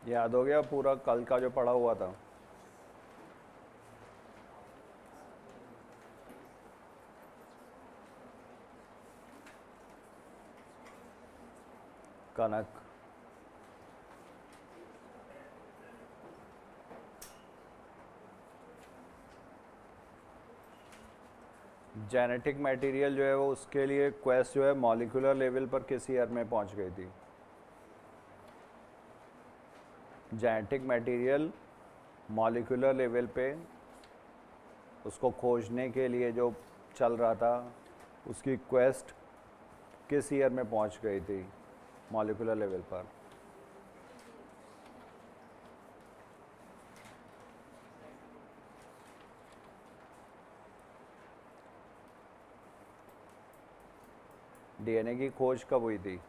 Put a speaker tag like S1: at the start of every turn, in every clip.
S1: याद हो गया पूरा कल का जो पढ़ा हुआ था? कनक। जेनेटिक मटेरियल जो है वो उसके लिए क्वेस्ट जो है मॉलिक्यूलर लेवल पर किस ईयर में पहुंच गई थी? जेनेटिक मटेरियल मॉलिक्यूलर लेवल पे उसको खोजने के लिए जो चल रहा था, उसकी क्वेस्ट किस ईयर में पहुंच गई थी मॉलिक्यूलर लेवल पर? डीएनए की खोज कब हुई थी?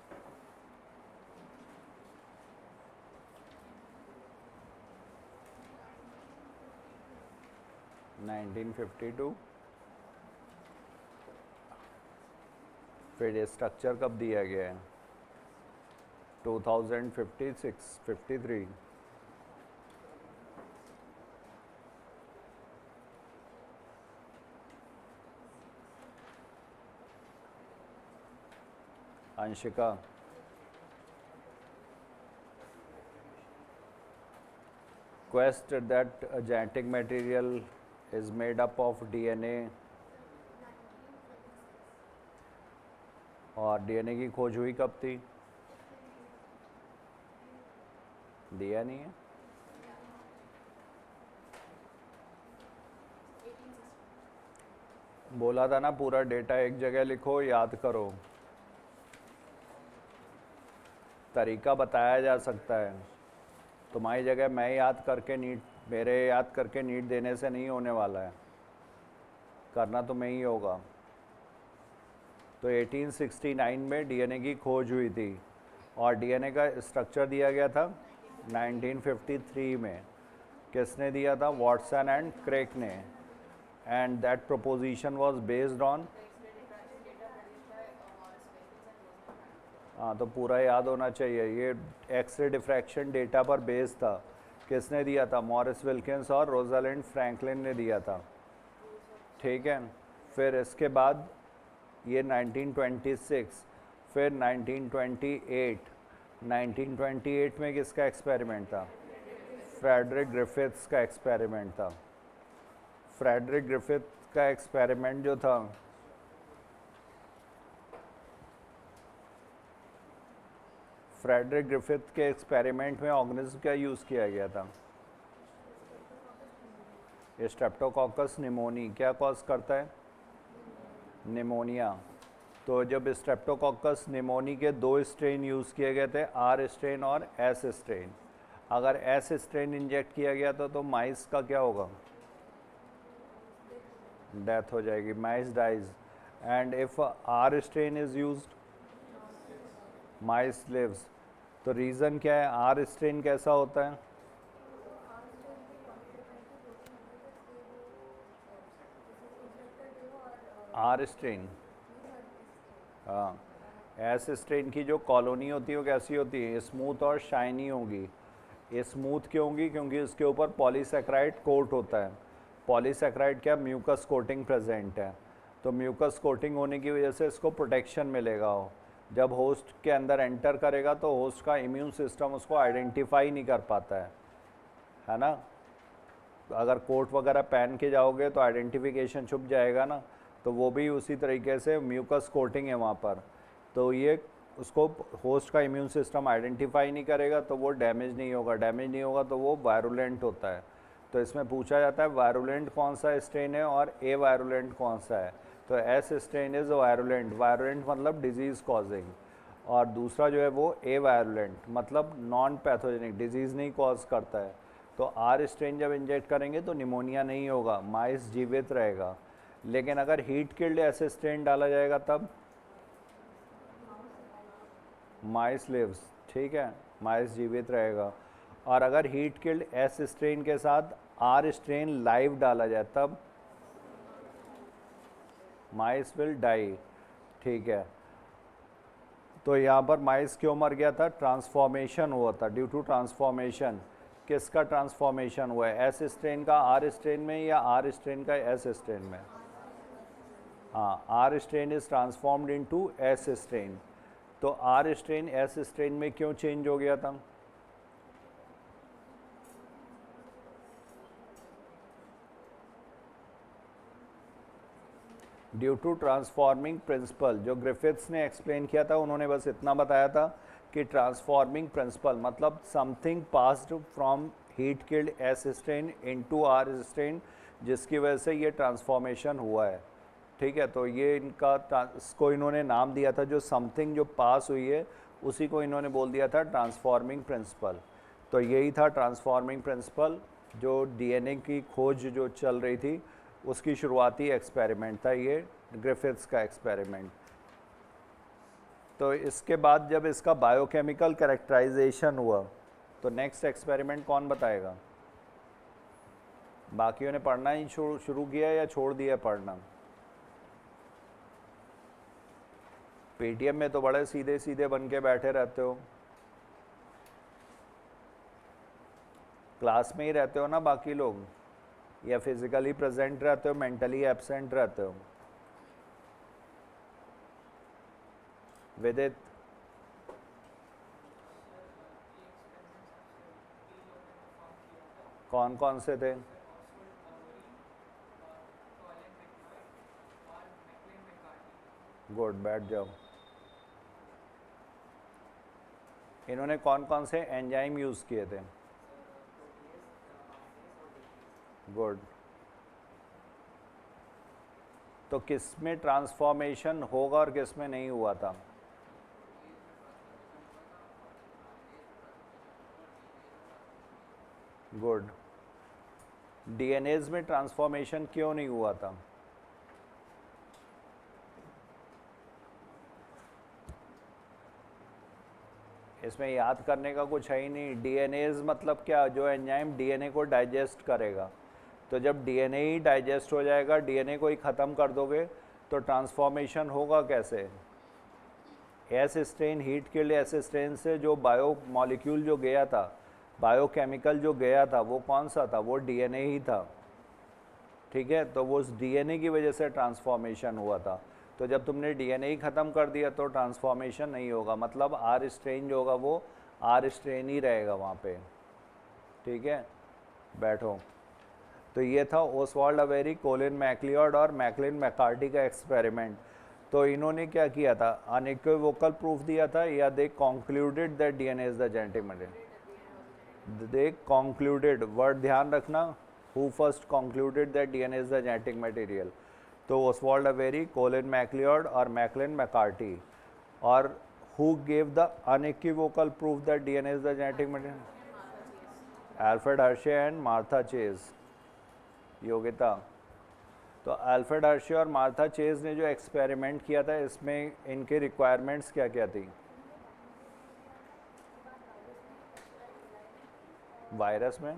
S1: 1952। फिर ये स्ट्रक्चर कब दिया गया है? 2056, 53। Anshika. Quest that a genetic material is made up of DNA, और डीएनए की खोज हुई कब थी? दिया नहीं है। बोला था ना पूरा डेटा एक जगह लिखो, याद करो। तरीका बताया जा सकता है। तुम्हारी जगह मैं याद करके नीट, मेरे याद करके नीट देने से नहीं होने वाला है, करना तो मैं ही होगा। तो 1869 में डीएनए की खोज हुई थी और डीएनए का स्ट्रक्चर दिया गया था 1953 में। किसने दिया था? वॉटसन एंड क्रेक ने। And that proposition was based on, हाँ तो पूरा याद होना चाहिए, ये एक्सरे डिफ्रैक्शन डेटा पर बेस्ड था। किसने दिया था? मॉरिस विल्किंस और रोजालिंड फ्रैंकलिन ने दिया था। ठीक है। फिर इसके बाद ये 1926, फिर 1928। 1928 में किसका एक्सपेरिमेंट था? फ्रेडरिक ग्रिफिथ्स का एक्सपेरिमेंट था। फ्रेडरिक ग्रिफिथ का एक्सपेरिमेंट जो था, फ्रेडरिक ग्रिफिथ के एक्सपेरिमेंट में ऑर्गेनिज्म का यूज़ किया गया था? स्ट्रेप्टोकॉकस निमोनी क्या कॉज करता है? निमोनिया। तो जब स्ट्रेप्टोकॉकस निमोनी के दो स्ट्रेन यूज़ किए गए थे, आर स्ट्रेन और एस स्ट्रेन। अगर एस स्ट्रेन इंजेक्ट किया गया तो माइस का क्या होगा? डेथ हो जाएगी, mice dies. And if R strain is used, mice lives. तो रीज़न क्या है? आर स्ट्रेन कैसा होता है? आर स्ट्रेन, हाँ, एस स्ट्रेन की जो कॉलोनी होती है वो कैसी होती है? स्मूथ और शाइनी होगी। ये स्मूथ क्यों होगी? क्योंकि इसके ऊपर पॉलीसेक्राइड कोट होता है। पॉलीसेक्राइड क्या? म्यूकस कोटिंग प्रेजेंट है। तो म्यूकस कोटिंग होने की वजह से इसको प्रोटेक्शन मिलेगा। जब होस्ट के अंदर एंटर करेगा तो होस्ट का इम्यून सिस्टम उसको आइडेंटिफाई नहीं कर पाता है ना? अगर कोट वगैरह पहन के जाओगे तो आइडेंटिफिकेशन छुप जाएगा ना। तो वो भी उसी तरीके से म्यूकस कोटिंग है वहाँ पर। तो ये उसको होस्ट का इम्यून सिस्टम आइडेंटिफाई नहीं करेगा तो वो डैमेज नहीं होगा, डैमेज नहीं होगा तो वो वायरुलेंट होता है। तो इसमें पूछा जाता है वायरुलेंट कौन सा स्ट्रेन है और ए वायरुलेंट कौन सा है। तो S strain is virulent, virulent मतलब डिजीज़ कॉजिंग। और दूसरा जो है वो ए वायरुलेंट मतलब नॉन पैथोजेनिक, डिजीज़ नहीं कॉज करता है। तो आर स्ट्रेन जब इंजेक्ट करेंगे तो निमोनिया नहीं होगा, माइस जीवित रहेगा। लेकिन अगर हीट किल्ड ऐसे स्ट्रेन डाला जाएगा तब माइस लिव्स। ठीक है, माइस जीवित रहेगा। और अगर हीट किल्ड एस स्ट्रेन के साथ आर स्ट्रेन लाइव डाला जाए तब माइस विल डाई। ठीक है। तो यहाँ पर माइस क्यों मर गया था? ट्रांसफॉर्मेशन हुआ था, ड्यू टू ट्रांसफॉर्मेशन। किसका ट्रांसफॉर्मेशन हुआ है? एस स्ट्रेन का आर स्ट्रेन में या आर स्ट्रेन का एस स्ट्रेन में? हाँ, R strain is transformed into S strain. तो आर स्ट्रेन एस स्ट्रेन में क्यों चेंज हो गया था? Due to transforming principle. जो ग्रिफिथ्स ने एक्सप्लेन किया था उन्होंने बस इतना बताया था कि ट्रांसफॉर्मिंग प्रिंसिपल मतलब something passed from heat killed S strain into R strain, जिसकी वजह से ये ट्रांसफॉर्मेशन हुआ है। ठीक है, तो ये इसको इन्होंने नाम दिया था, जो समथिंग जो पास हुई है उसी को इन्होंने बोल दिया था ट्रांसफॉर्मिंग प्रिंसिपल। तो यही था ट्रांसफॉर्मिंग प्रिंसिपल, जो डीएनए की खोज जो चल रही थी उसकी शुरुआती एक्सपेरिमेंट था ये ग्रिफिथ्स का एक्सपेरिमेंट। तो इसके बाद जब इसका बायोकेमिकल कैरेक्टराइजेशन हुआ तो नेक्स्ट एक्सपेरिमेंट कौन बताएगा? बाकियों ने पढ़ना ही शुरू किया या छोड़ दिया पढ़ना? पेटीएम में तो बड़े सीधे सीधे बन के बैठे रहते हो, क्लास में ही रहते हो ना बाकी लोग, या फिजिकली प्रेजेंट रहते हो, मेंटली एब्सेंट रहते हो? विदित, कौन कौन से थे? गुड, बैठ जाओ। इन्होंने कौन कौन से एंजाइम यूज़ किए थे? गुड। तो किस में ट्रांसफॉर्मेशन होगा और किस में नहीं हुआ था? गुड। डीएनएज में ट्रांसफॉर्मेशन क्यों नहीं हुआ था? इसमें याद करने का कुछ है ही नहीं। डीएनएज मतलब क्या? जो एंजाइम डीएनए को डाइजेस्ट करेगा। तो जब डीएनए ही डाइजेस्ट हो जाएगा, डीएनए को ही ख़त्म कर दोगे तो ट्रांसफॉर्मेशन होगा कैसे? S strain, heat killed S strain से जो बायो मॉलिक्यूल जो गया था, बायोकेमिकल जो गया था, वो कौन सा था? वो डीएनए ही था। ठीक है, तो वो उस डीएनए की वजह से ट्रांसफॉर्मेशन हुआ था। तो जब तुमने डीएनए ही ख़त्म कर दिया तो ट्रांसफॉर्मेशन नहीं होगा, मतलब आर स्ट्रेन जो होगा वो आर स्ट्रेन ही रहेगा वहाँ पे। ठीक है, बैठो। तो ये था ओसवाल्ड अवेरी, कोलिन मैक्लियोड और मैकलिन मैकार्टी का एक्सपेरिमेंट। तो इन्होंने क्या किया था? अनइक्विवोकल प्रूफ दिया था, या they concluded that DNA is the genetic material? They concluded, word ध्यान रखना, who first concluded that DNA is the genetic material? तो ओसवाल्ड अवेरी, कोलिन मैक्लियोड और मैकलिन मैकार्टी। और who gave the unequivocal proof that DNA is the genetic material? Alfred Hershey and Martha Chase. योग्यता, तो Alfred Hershey और Martha Chase ने जो experiment किया था, इसमें इनके रिक्वायरमेंट्स क्या क्या थी? वायरस में,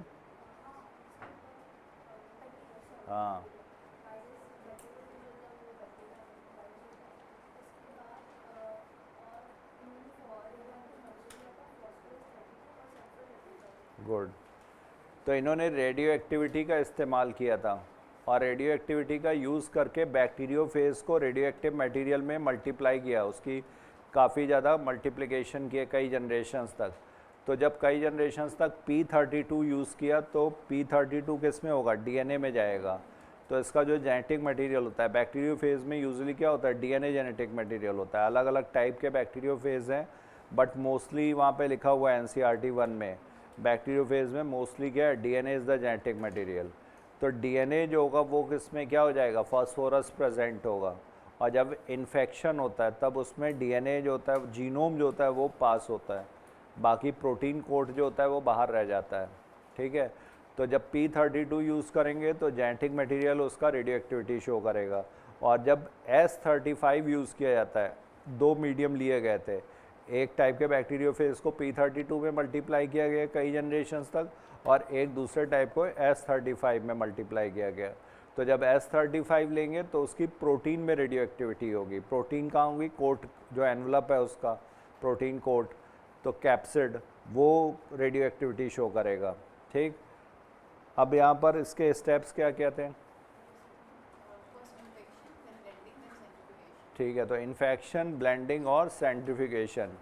S1: हाँ, गुड। तो इन्होंने रेडियो एक्टिविटी का इस्तेमाल किया था, और रेडियो एक्टिविटी का यूज़ करके बैक्टीरियोफेज को रेडियो एक्टिव मटेरियल में मल्टीप्लाई किया, उसकी काफ़ी ज़्यादा मल्टीप्लिकेशन किए कई जनरेशन्स तक। तो जब कई जनरेशन्स तक P32 यूज़ किया तो P32 किस में होगा? डीएनए में जाएगा। तो इसका जो जेनेटिक मटेरियल होता है, बैक्टीरियोफेज में यूजुअली क्या होता है? डीएनए जेनेटिक मटेरियल होता है। अलग अलग टाइप के बैक्टीरियोफेज हैं, बट मोस्टली वहाँ पे लिखा हुआ है NCERT 1 में, बैक्टीरियोफेज में मोस्टली क्या है? DNA is the genetic material. तो डीएनए जो होगा वो किस में क्या हो जाएगा? फास्फोरस प्रेजेंट होगा। और जब इन्फेक्शन होता है तब उसमें डीएनए जो होता है, जीनोम जो होता है वो पास होता है, बाकी प्रोटीन कोड जो होता है वो बाहर रह जाता है। ठीक है, तो जब P32 यूज़ करेंगे तो जेनेटिक मटेरियल उसका रेडियो एक्टिविटी शो करेगा। और जब S35 यूज़ किया जाता है, दो मीडियम लिए गए थे, एक टाइप के बैक्टीरियोफेज को P32 में मल्टीप्लाई किया गया कई जनरेशन्स तक, और एक दूसरे टाइप को S35 में मल्टीप्लाई किया गया। तो जब S35 लेंगे तो उसकी प्रोटीन में रेडियो एक्टिविटी होगी। प्रोटीन कहाँ होगी? कोट जो एनवलप है उसका, प्रोटीन कोट, तो कैप्सिड वो रेडियो एक्टिविटी शो करेगा। ठीक, अब यहाँ पर इसके स्टेप्स क्या कहते हैं? ठीक है, तो इन्फेक्शन, ब्लेंडिंग और सेंट्रीफ्यूगेशन।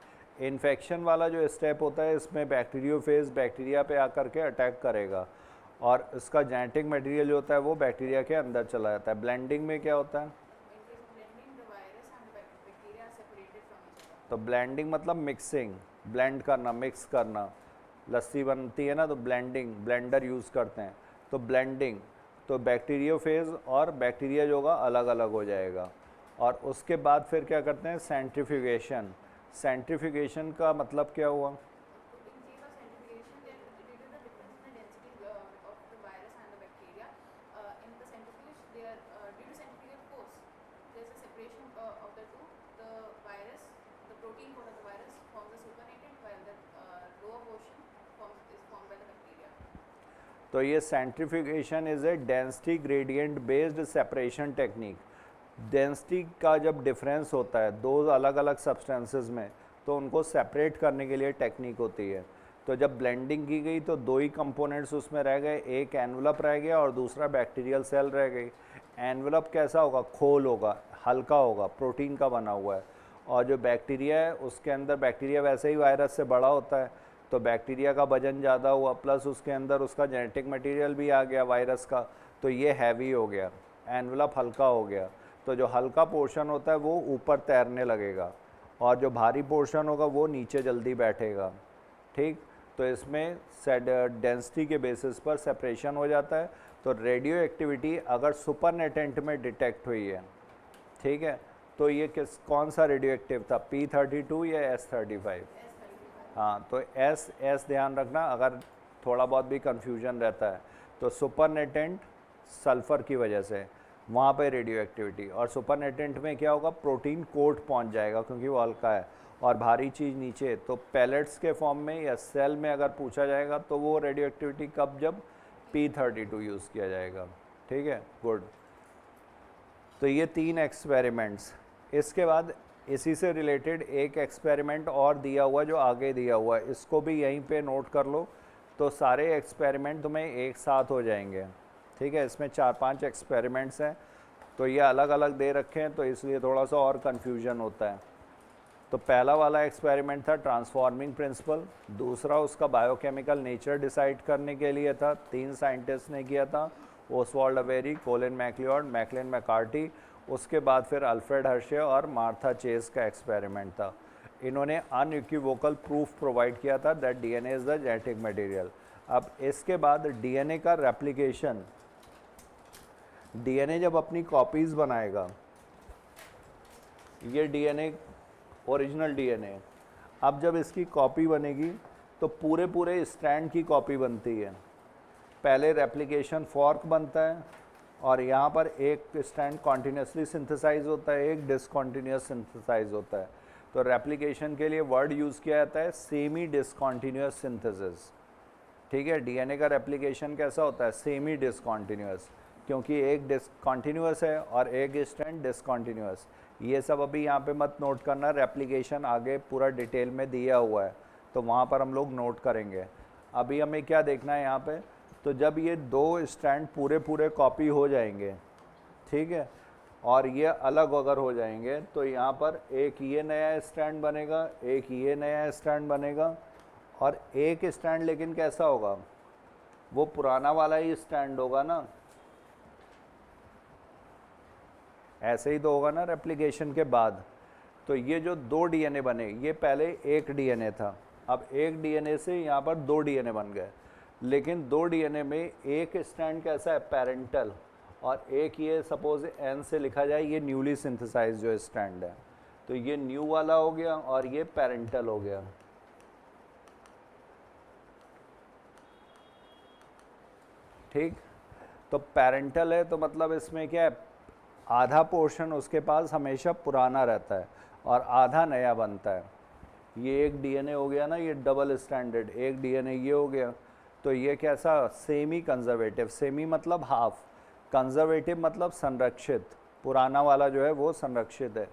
S1: इन्फेक्शन वाला जो स्टेप होता है इसमें बैक्टीरियोफेज बैक्टीरिया पे आकर के अटैक करेगा और इसका जेनेटिक मटेरियल जो होता है वो बैक्टीरिया के अंदर चला जाता है। ब्लेंडिंग में क्या होता है? तो ब्लेंडिंग मतलब मिक्सिंग, ब्लेंड करना, मिक्स करना। लस्सी बनती है ना तो ब्लेंडिंग, ब्लेंडर यूज़ करते हैं। तो ब्लेंडिंग, तो बैक्टीरियोफेज और बैक्टीरिया जो होगा अलग अलग हो जाएगा। और उसके बाद फिर क्या करते हैं? सेंट्रीफ्यूगेशन। सेंट्रीफ्यूगेशन का मतलब क्या हुआ? तो ये centrifugation is a density gradient based separation technique. Density का जब डिफरेंस होता है दो अलग अलग सब्सटेंसेस में, तो उनको सेपरेट करने के लिए टेक्निक होती है। तो जब ब्लेंडिंग की गई तो दो ही कंपोनेंट्स उसमें रह गए, एक एनवलप रह गया और दूसरा बैक्टीरियल सेल रह गई। एनवलप कैसा होगा? खोल होगा, हल्का होगा, प्रोटीन का बना हुआ है। और जो बैक्टीरिया है उसके अंदर, बैक्टीरिया वैसे ही वायरस से बड़ा होता है, तो बैक्टीरिया का वजन ज़्यादा हुआ, प्लस उसके अंदर उसका जेनेटिक मटेरियल भी आ गया वायरस का, तो ये हैवी हो गया, एनवलप हल्का हो गया। तो जो हल्का पोर्शन होता है वो ऊपर तैरने लगेगा और जो भारी पोर्शन होगा वो नीचे जल्दी बैठेगा। ठीक, तो इसमें डेंसिटी के बेसिस पर सेपरेशन हो जाता है। तो रेडियो एक्टिविटी अगर सुपरनेटेंट में डिटेक्ट हुई है, ठीक है, तो ये कौन सा रेडियो एक्टिव था? P32 या S35? हाँ, तो एस ध्यान रखना, अगर थोड़ा बहुत भी कन्फ्यूजन रहता है तो सुपरनेटेंट सल्फ़र की वजह से वहाँ पे रेडियो एक्टिविटी, और सुपरनेटेंट में क्या होगा? प्रोटीन कोट पहुँच जाएगा क्योंकि वो हल्का है और भारी चीज़ नीचे। तो पैलेट्स के फॉर्म में या सेल में अगर पूछा जाएगा तो वो रेडियो एक्टिविटी कब? जब P32 यूज़ किया जाएगा। ठीक है, गुड। तो ये 3 एक्सपेरिमेंट्स। इसके बाद इसी से रिलेटेड एक एक्सपेरिमेंट और दिया हुआ जो आगे दिया हुआ है, इसको भी यहीं पे नोट कर लो, तो सारे एक्सपेरिमेंट तुम्हें एक साथ हो जाएंगे। ठीक है, इसमें 4-5 एक्सपेरिमेंट्स हैं, तो ये अलग अलग दे रखे हैं तो इसलिए थोड़ा सा और कन्फ्यूजन होता है। तो पहला वाला एक्सपेरिमेंट था ट्रांसफॉर्मिंग प्रिंसिपल, दूसरा उसका बायोकेमिकल नेचर डिसाइड करने के लिए था, 3 साइंटिस्ट ने किया था, Oswald Avery, Colin MacLeod, Maclyn McCarty. उसके बाद फिर अल्फ्रेड हर्शे और मार्था चेस का एक्सपेरिमेंट था। इन्होंने अनइक्विवोकल प्रूफ प्रोवाइड किया था that DNA is the genetic material. अब इसके बाद डीएनए का रेप्लिकेशन, डीएनए जब अपनी कॉपीज़ बनाएगा, ये डीएनए ओरिजिनल डीएनए, अब जब इसकी कॉपी बनेगी तो पूरे पूरे स्ट्रैंड की कॉपी बनती है। पहले रेप्लिकेशन फॉर्क बनता है और यहाँ पर एक स्ट्रैंड कॉन्टीन्यूसली सिंथेसाइज होता है, एक डिसकॉन्टीन्यूस सिंथेसाइज होता है। तो रेप्लिकेशन के लिए वर्ड यूज़ किया जाता है सेमी डिसकॉन्टीन्यूस सिंथेसिस। ठीक है, डीएनए का रेप्लिकेशन कैसा होता है? सेमी डिसकॉन्टीन्यूस, क्योंकि एक डिसकॉन्टीन्यूस है और एक स्ट्रैंड डिसकॉन्टीन्यूस। ये सब अभी यहाँ पे मत नोट करना, रेप्लिकेशन आगे पूरा डिटेल में दिया हुआ है तो वहाँ पर हम लोग नोट करेंगे। अभी हमें क्या देखना है यहाँ पे? तो जब ये 2 स्ट्रैंड पूरे पूरे कॉपी हो जाएंगे, ठीक है, और ये अलग अगर हो जाएंगे तो यहाँ पर एक ये नया स्ट्रैंड बनेगा, एक ये नया स्ट्रैंड बनेगा, और एक स्ट्रैंड लेकिन कैसा होगा? वो पुराना वाला ही स्ट्रैंड होगा ना, ऐसे ही तो होगा ना रेप्लिकेशन के बाद। तो ये जो 2 डीएनए बने, ये पहले एक डीएनए था, अब एक डीएनए से यहाँ पर 2 डीएनए बन गए, लेकिन 2 डीएनए में एक स्ट्रैंड कैसा है? पैरेंटल, और एक ये सपोज एन से लिखा जाए, ये न्यूली सिंथेसाइज जो स्ट्रैंड है, तो ये न्यू वाला हो गया और ये पैरेंटल हो गया। ठीक, तो पैरेंटल है तो मतलब इसमें क्या है? आधा पोर्शन उसके पास हमेशा पुराना रहता है और आधा नया बनता है। ये एक डीएनए हो गया ना, ये डबल स्टैंडर्ड, एक डीएनए ये हो गया, तो ये कैसा? Semi conservative. सेमी मतलब हाफ, कंजर्वेटिव मतलब संरक्षित। पुराना वाला जो है वो संरक्षित है,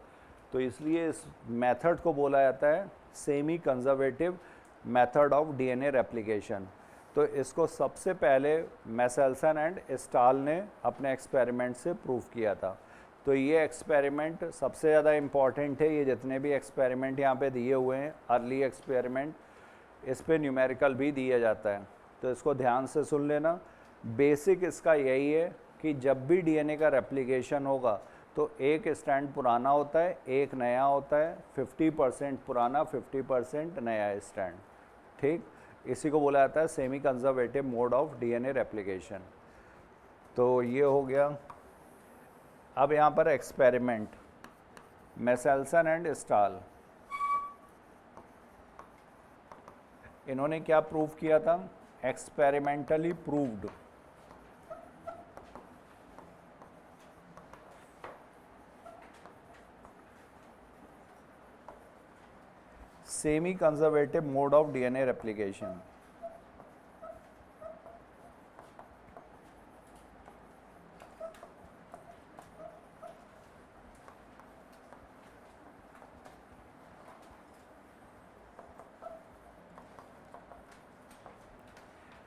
S1: तो इसलिए इस मेथड को बोला जाता है semi conservative method of DNA replication. तो इसको सबसे पहले मेसेल्सन एंड स्टाल ने अपने एक्सपेरिमेंट से प्रूव किया था। तो ये एक्सपेरिमेंट सबसे ज़्यादा इम्पॉर्टेंट है। ये जितने भी एक्सपेरिमेंट यहाँ पे दिए हुए हैं अर्ली एक्सपेरिमेंट, इस पे न्यूमेरिकल भी दिया जाता है, तो इसको ध्यान से सुन लेना। बेसिक इसका यही है कि जब भी डीएनए का रेप्लिकेशन होगा तो एक स्ट्रैंड पुराना होता है, एक नया होता है, 50% पुराना 50% नया स्ट्रैंड। ठीक, इसी को बोला जाता है semi conservative mode of DNA replication. तो ये हो गया। अब यहाँ पर एक्सपेरिमेंट मेसेल्सन एंड स्टाल, इन्होंने क्या प्रूव किया था? Experimentally proved semi conservative mode of DNA replication.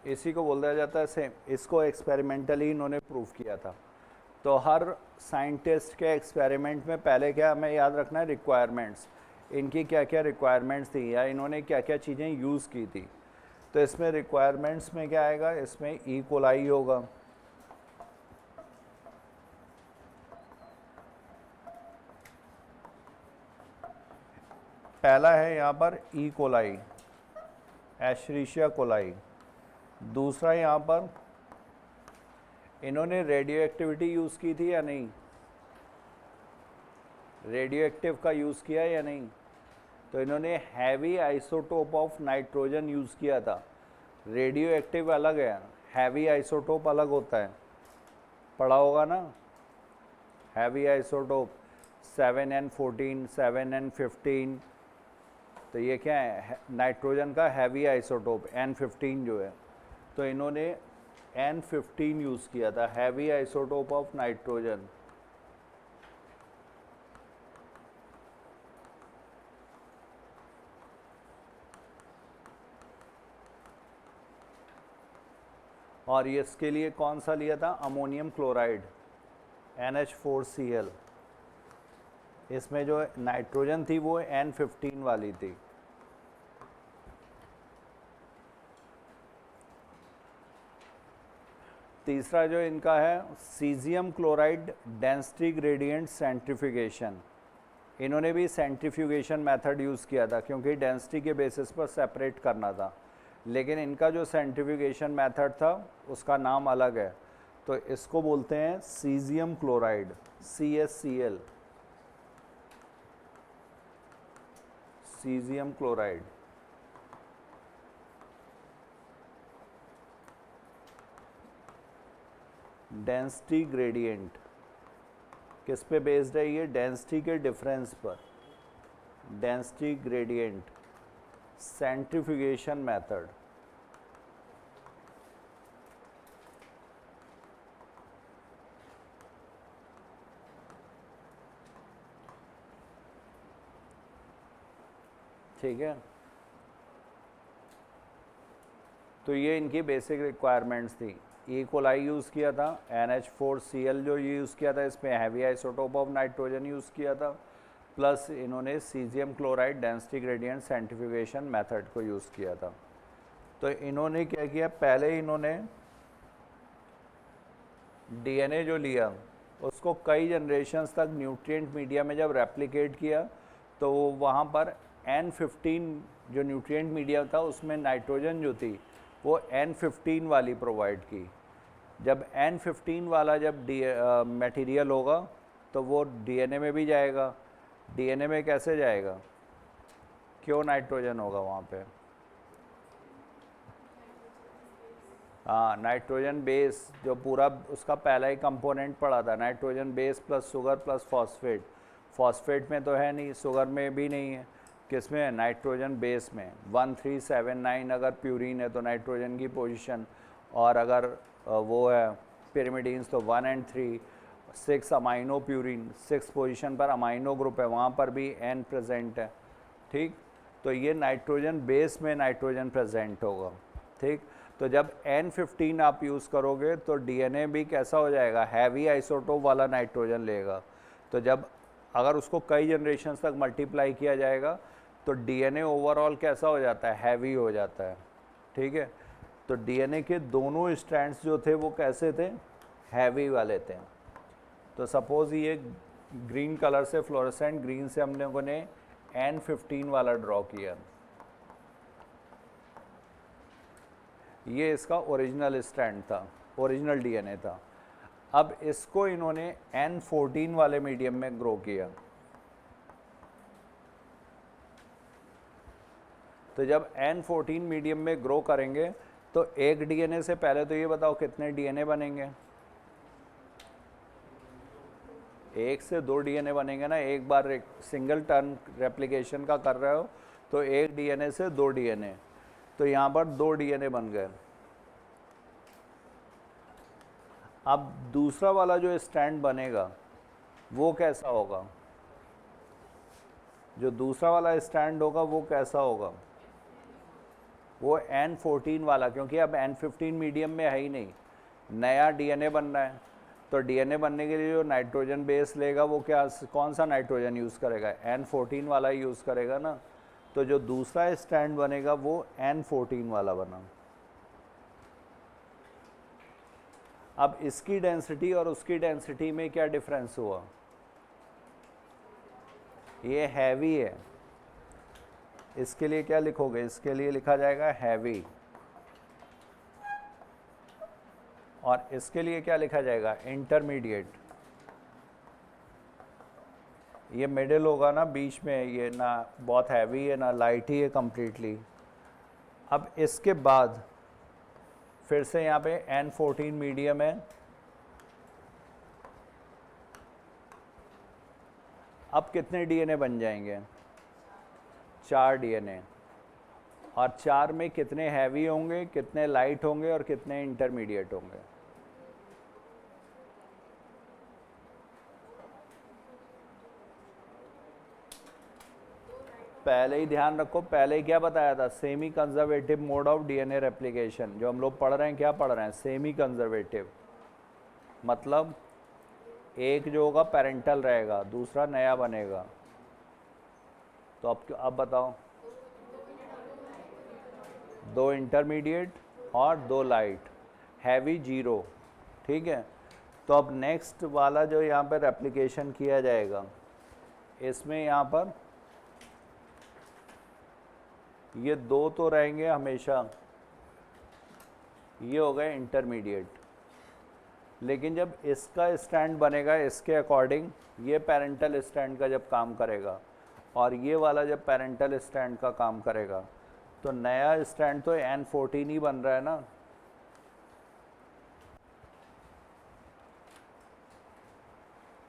S1: इसी को बोल दिया जाता है सेम, इसको एक्सपेरिमेंटली इन्होंने प्रूव किया था। तो हर साइंटिस्ट के एक्सपेरिमेंट में पहले क्या हमें याद रखना है? रिक्वायरमेंट्स, इनकी क्या क्या रिक्वायरमेंट्स थी या इन्होंने क्या क्या चीज़ें यूज़ की थी। तो इसमें रिक्वायरमेंट्स में क्या आएगा? इसमें ई कोलाई होगा, पहला है यहाँ पर ई कोलाई, एशरीशिया कोलाई। दूसरा यहाँ पर इन्होंने रेडियो एक्टिविटी यूज़ की थी या नहीं? रेडियो एक्टिव का यूज़ किया या नहीं? तो इन्होंने heavy isotope of nitrogen use किया था। रेडियो एक्टिव अलग है, हैवी आइसोटोप अलग होता है, पढ़ा होगा ना। हैवी आइसोटोप 7N14, 7N15, तो ये क्या है? नाइट्रोजन का हैवी आइसोटोप N15 जो है। तो इन्होंने N15 यूज़ किया था, हैवी आइसोटोप ऑफ नाइट्रोजन। और ये इसके लिए कौन सा लिया था? Ammonium chloride NH4Cl। इसमें जो नाइट्रोजन थी वो N15 वाली थी। तीसरा जो इनका है caesium chloride density gradient centrifugation. इन्होंने भी सेंट्रीफ्यूगेशन मेथड यूज़ किया था क्योंकि डेंसिटी के बेसिस पर सेपरेट करना था, लेकिन इनका जो सेंट्रीफ्यूगेशन मेथड था उसका नाम अलग है। तो इसको बोलते हैं caesium chloride, CaCl, caesium chloride. Density gradient किस पे बेस्ड है? ये डेंसिटी के डिफरेंस पर। Density gradient centrifugation method. ठीक है, तो ये इनकी बेसिक रिक्वायरमेंट्स थी। ई कोलाई यूज़ किया था, NH4Cl जो यूज़ किया था, इसमें heavy isotope of nitrogen use किया था, प्लस इन्होंने caesium chloride density gradient centrifugation method को यूज़ किया था। तो इन्होंने क्या किया? पहले इन्होंने डीएनए जो लिया उसको कई जनरेशन्स तक न्यूट्रिएंट मीडिया में जब रेप्लिकेट किया तो वहाँ पर N15 जो न्यूट्रिएंट मीडिया था उसमें नाइट्रोजन जो थी वो N15 वाली प्रोवाइड की। जब N15 वाला जब मटेरियल होगा तो वो डीएनए में भी जाएगा। डीएनए में कैसे जाएगा? क्यों नाइट्रोजन होगा वहाँ पे? हाँ, नाइट्रोजन बेस जो पूरा उसका पहला ही कंपोनेंट पड़ा था, nitrogen base plus sugar plus phosphate. Phosphate में तो है नहीं, शुगर में भी नहीं है, किस में है? नाइट्रोजन बेस में। 1379 अगर प्यूरिन है तो नाइट्रोजन की पोजीशन, और अगर वो है पिरिमिडीन्स तो 1 और 3। 6 अमाइनो प्यूरिन, 6 पोजीशन पर अमाइनो ग्रुप है, वहाँ पर भी N प्रेजेंट है। ठीक, तो तो ये नाइट्रोजन बेस में नाइट्रोजन प्रेजेंट होगा, ठीक। तो जब N15 आप यूज़ करोगे तो डीएनए भी कैसा हो जाएगा, हैवी आइसोटोप वाला नाइट्रोजन लेगा। तो जब अगर उसको कई जनरेशन्स तक मल्टीप्लाई किया जाएगा तो डीएनए ओवरऑल कैसा हो जाता है, हैवी हो जाता है, ठीक है। तो डीएनए के दोनों स्ट्रैंड्स जो थे वो कैसे थे, हैवी वाले थे। तो सपोज़ ये ग्रीन कलर से, फ्लोरेसेंट ग्रीन से हम लोगों ने N15 वाला ड्रॉ किया, ये इसका ओरिजिनल स्ट्रैंड था, ओरिजिनल डीएनए था। अब इसको इन्होंने N14 वाले मीडियम में ग्रो किया। तो जब N14 मीडियम में ग्रो करेंगे तो एक डीएनए से पहले तो ये बताओ कितने डीएनए बनेंगे, एक से दो डीएनए बनेंगे ना। एक बार एक सिंगल टर्न रेप्लिकेशन का कर रहे हो तो एक डीएनए से दो डीएनए, तो यहाँ पर दो डीएनए बन गए। अब दूसरा वाला जो स्ट्रैंड बनेगा वो कैसा होगा, जो दूसरा वाला स्ट्रैंड होगा वो कैसा होगा, वो N14 वाला, क्योंकि अब N15 मीडियम में है ही नहीं, नया डीएनए बन रहा है। तो डीएनए बनने के लिए जो नाइट्रोजन बेस लेगा वो क्या, कौन सा नाइट्रोजन यूज़ करेगा, N14 वाला ही यूज़ करेगा ना। तो जो दूसरा स्ट्रैंड बनेगा वो N14 वाला बना। अब इसकी डेंसिटी और उसकी डेंसिटी में क्या डिफरेंस हुआ, ये हैवी है, इसके लिए क्या लिखोगे, इसके लिए लिखा जाएगा हैवी, और इसके लिए क्या लिखा जाएगा, इंटरमीडिएट। ये मिडिल होगा ना, बीच में, ये ना बहुत हैवी है ना लाइट ही है कम्प्लीटली। अब इसके बाद फिर से यहाँ पे N14 मीडियम है। अब कितने डीएनए बन जाएंगे, 4 डीएनए, और 4 में कितने हैवी होंगे, कितने लाइट होंगे और कितने इंटरमीडिएट होंगे। पहले ही ध्यान रखो, पहले ही क्या बताया था, semi conservative mode of DNA replication. जो हम लोग पढ़ रहे हैं, क्या पढ़ रहे हैं, सेमी कंजर्वेटिव, मतलब एक जो होगा पेरेंटल रहेगा, दूसरा नया बनेगा। तो अब बताओ, 2 इंटरमीडिएट और 2 लाइट, हैवी 0, ठीक है। तो अब नेक्स्ट वाला जो यहाँ पर रेप्लिकेशन किया जाएगा, इसमें यहाँ पर ये 2 तो रहेंगे हमेशा, ये हो गए इंटरमीडिएट। लेकिन जब इसका स्टैंड बनेगा इसके अकॉर्डिंग, ये पेरेंटल स्टैंड का जब काम करेगा और ये वाला जब पेरेंटल स्टैंड का काम करेगा, तो नया स्टैंड तो N14 ही बन रहा है ना।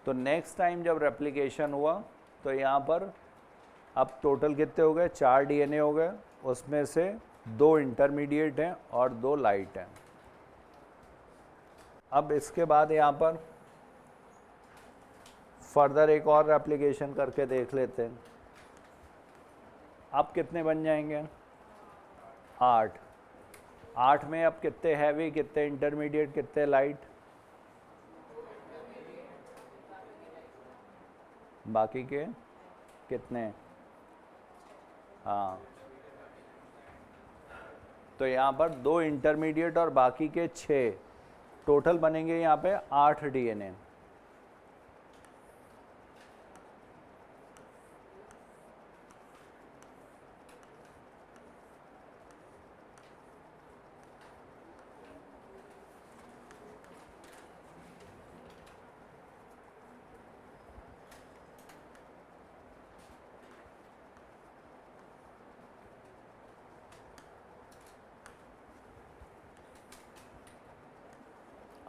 S1: तो नेक्स्ट टाइम जब रेप्लिकेशन हुआ तो यहाँ पर अब टोटल कितने हो गए, 4 डीएनए हो गए, उसमें से 2 इंटरमीडिएट हैं और 2 लाइट हैं। अब इसके बाद यहाँ पर फर्दर एक और रेप्लिकेशन करके देख लेते हैं। अब कितने बन जाएंगे, 8। 8 में अब कितने हैवी, कितने इंटरमीडिएट, कितने लाइट, बाकी के कितने, हाँ। तो यहाँ पर 2 इंटरमीडिएट और बाकी के 6, टोटल बनेंगे यहाँ पे 8 डीएनए।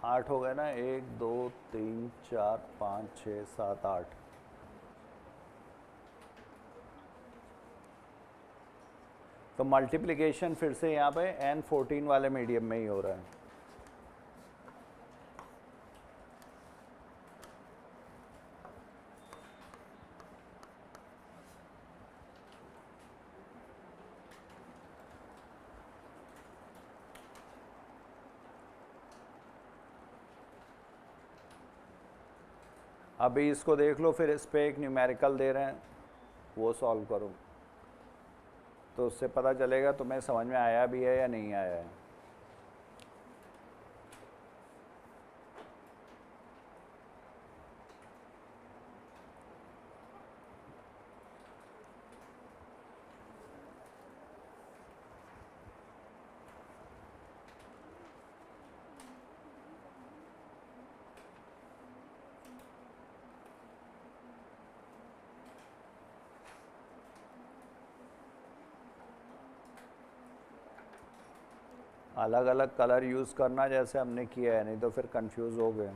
S1: आठ हो गए ना, 1 2 3 4 5 6 7 8। तो मल्टीप्लिकेशन फिर से यहाँ पे N14 वाले मीडियम में ही हो रहा है। अभी इसको देख लो, फिर इस पर एक न्यूमेरिकल दे रहे हैं, वो सॉल्व करो, तो उससे पता चलेगा तुम्हें समझ में आया भी है या नहीं आया है। अलग अलग कलर यूज़ करना जैसे हमने किया है, नहीं तो फिर कंफ्यूज हो गए।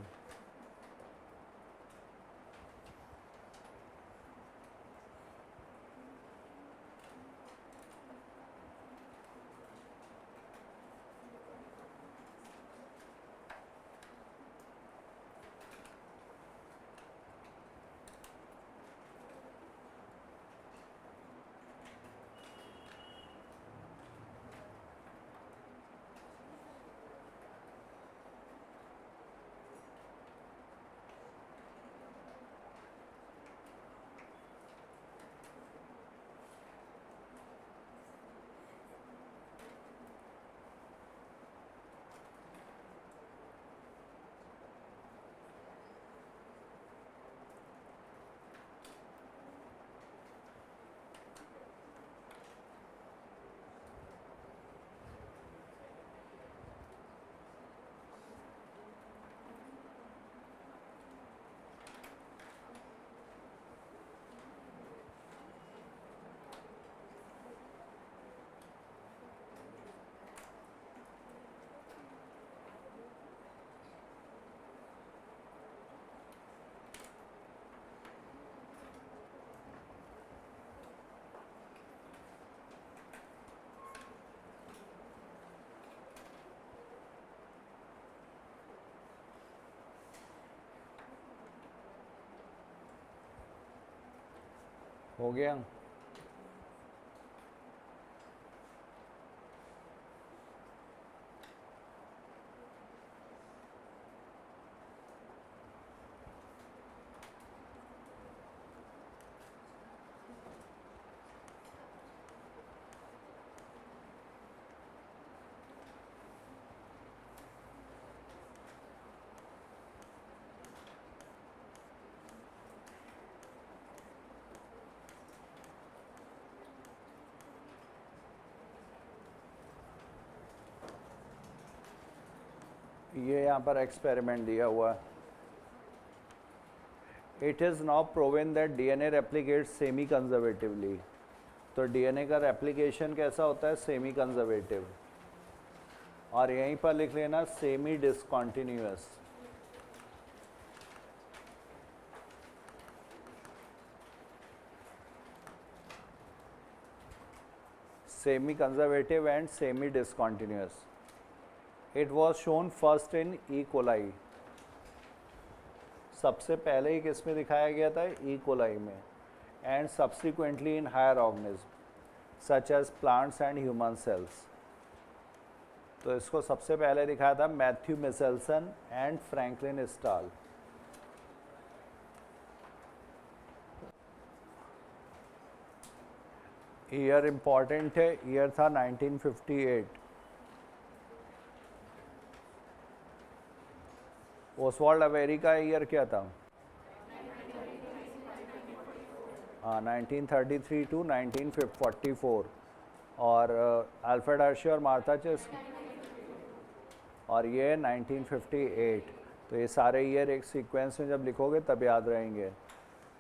S1: हो गया। ये यहाँ पर एक्सपेरिमेंट दिया हुआ है। It is now proven that DNA replicates semi conservatively. तो डीएनए का रेप्लिकेशन कैसा होता है? Semi conservative. और यहीं पर लिख लेना semi discontinuous. Semi conservative and semi discontinuous. It was shown first in E coli. सबसे ही किस में दिखाया गया था? ई कोलाई में। And subsequently in higher organism such as plants and human cells. तो इसको सबसे पहले दिखाया था Matthew मिसेल्सन and Franklin stall. Year important है, ईयर था 1958। ओसवाल्ड अवेरी का ईयर क्या था? हाँ, 1933 टू 1944। और अल्फ्रेड हर्शी और मार्था चेस, और ये 1958। तो ये सारे ईयर एक सीक्वेंस में जब लिखोगे तब याद रहेंगे।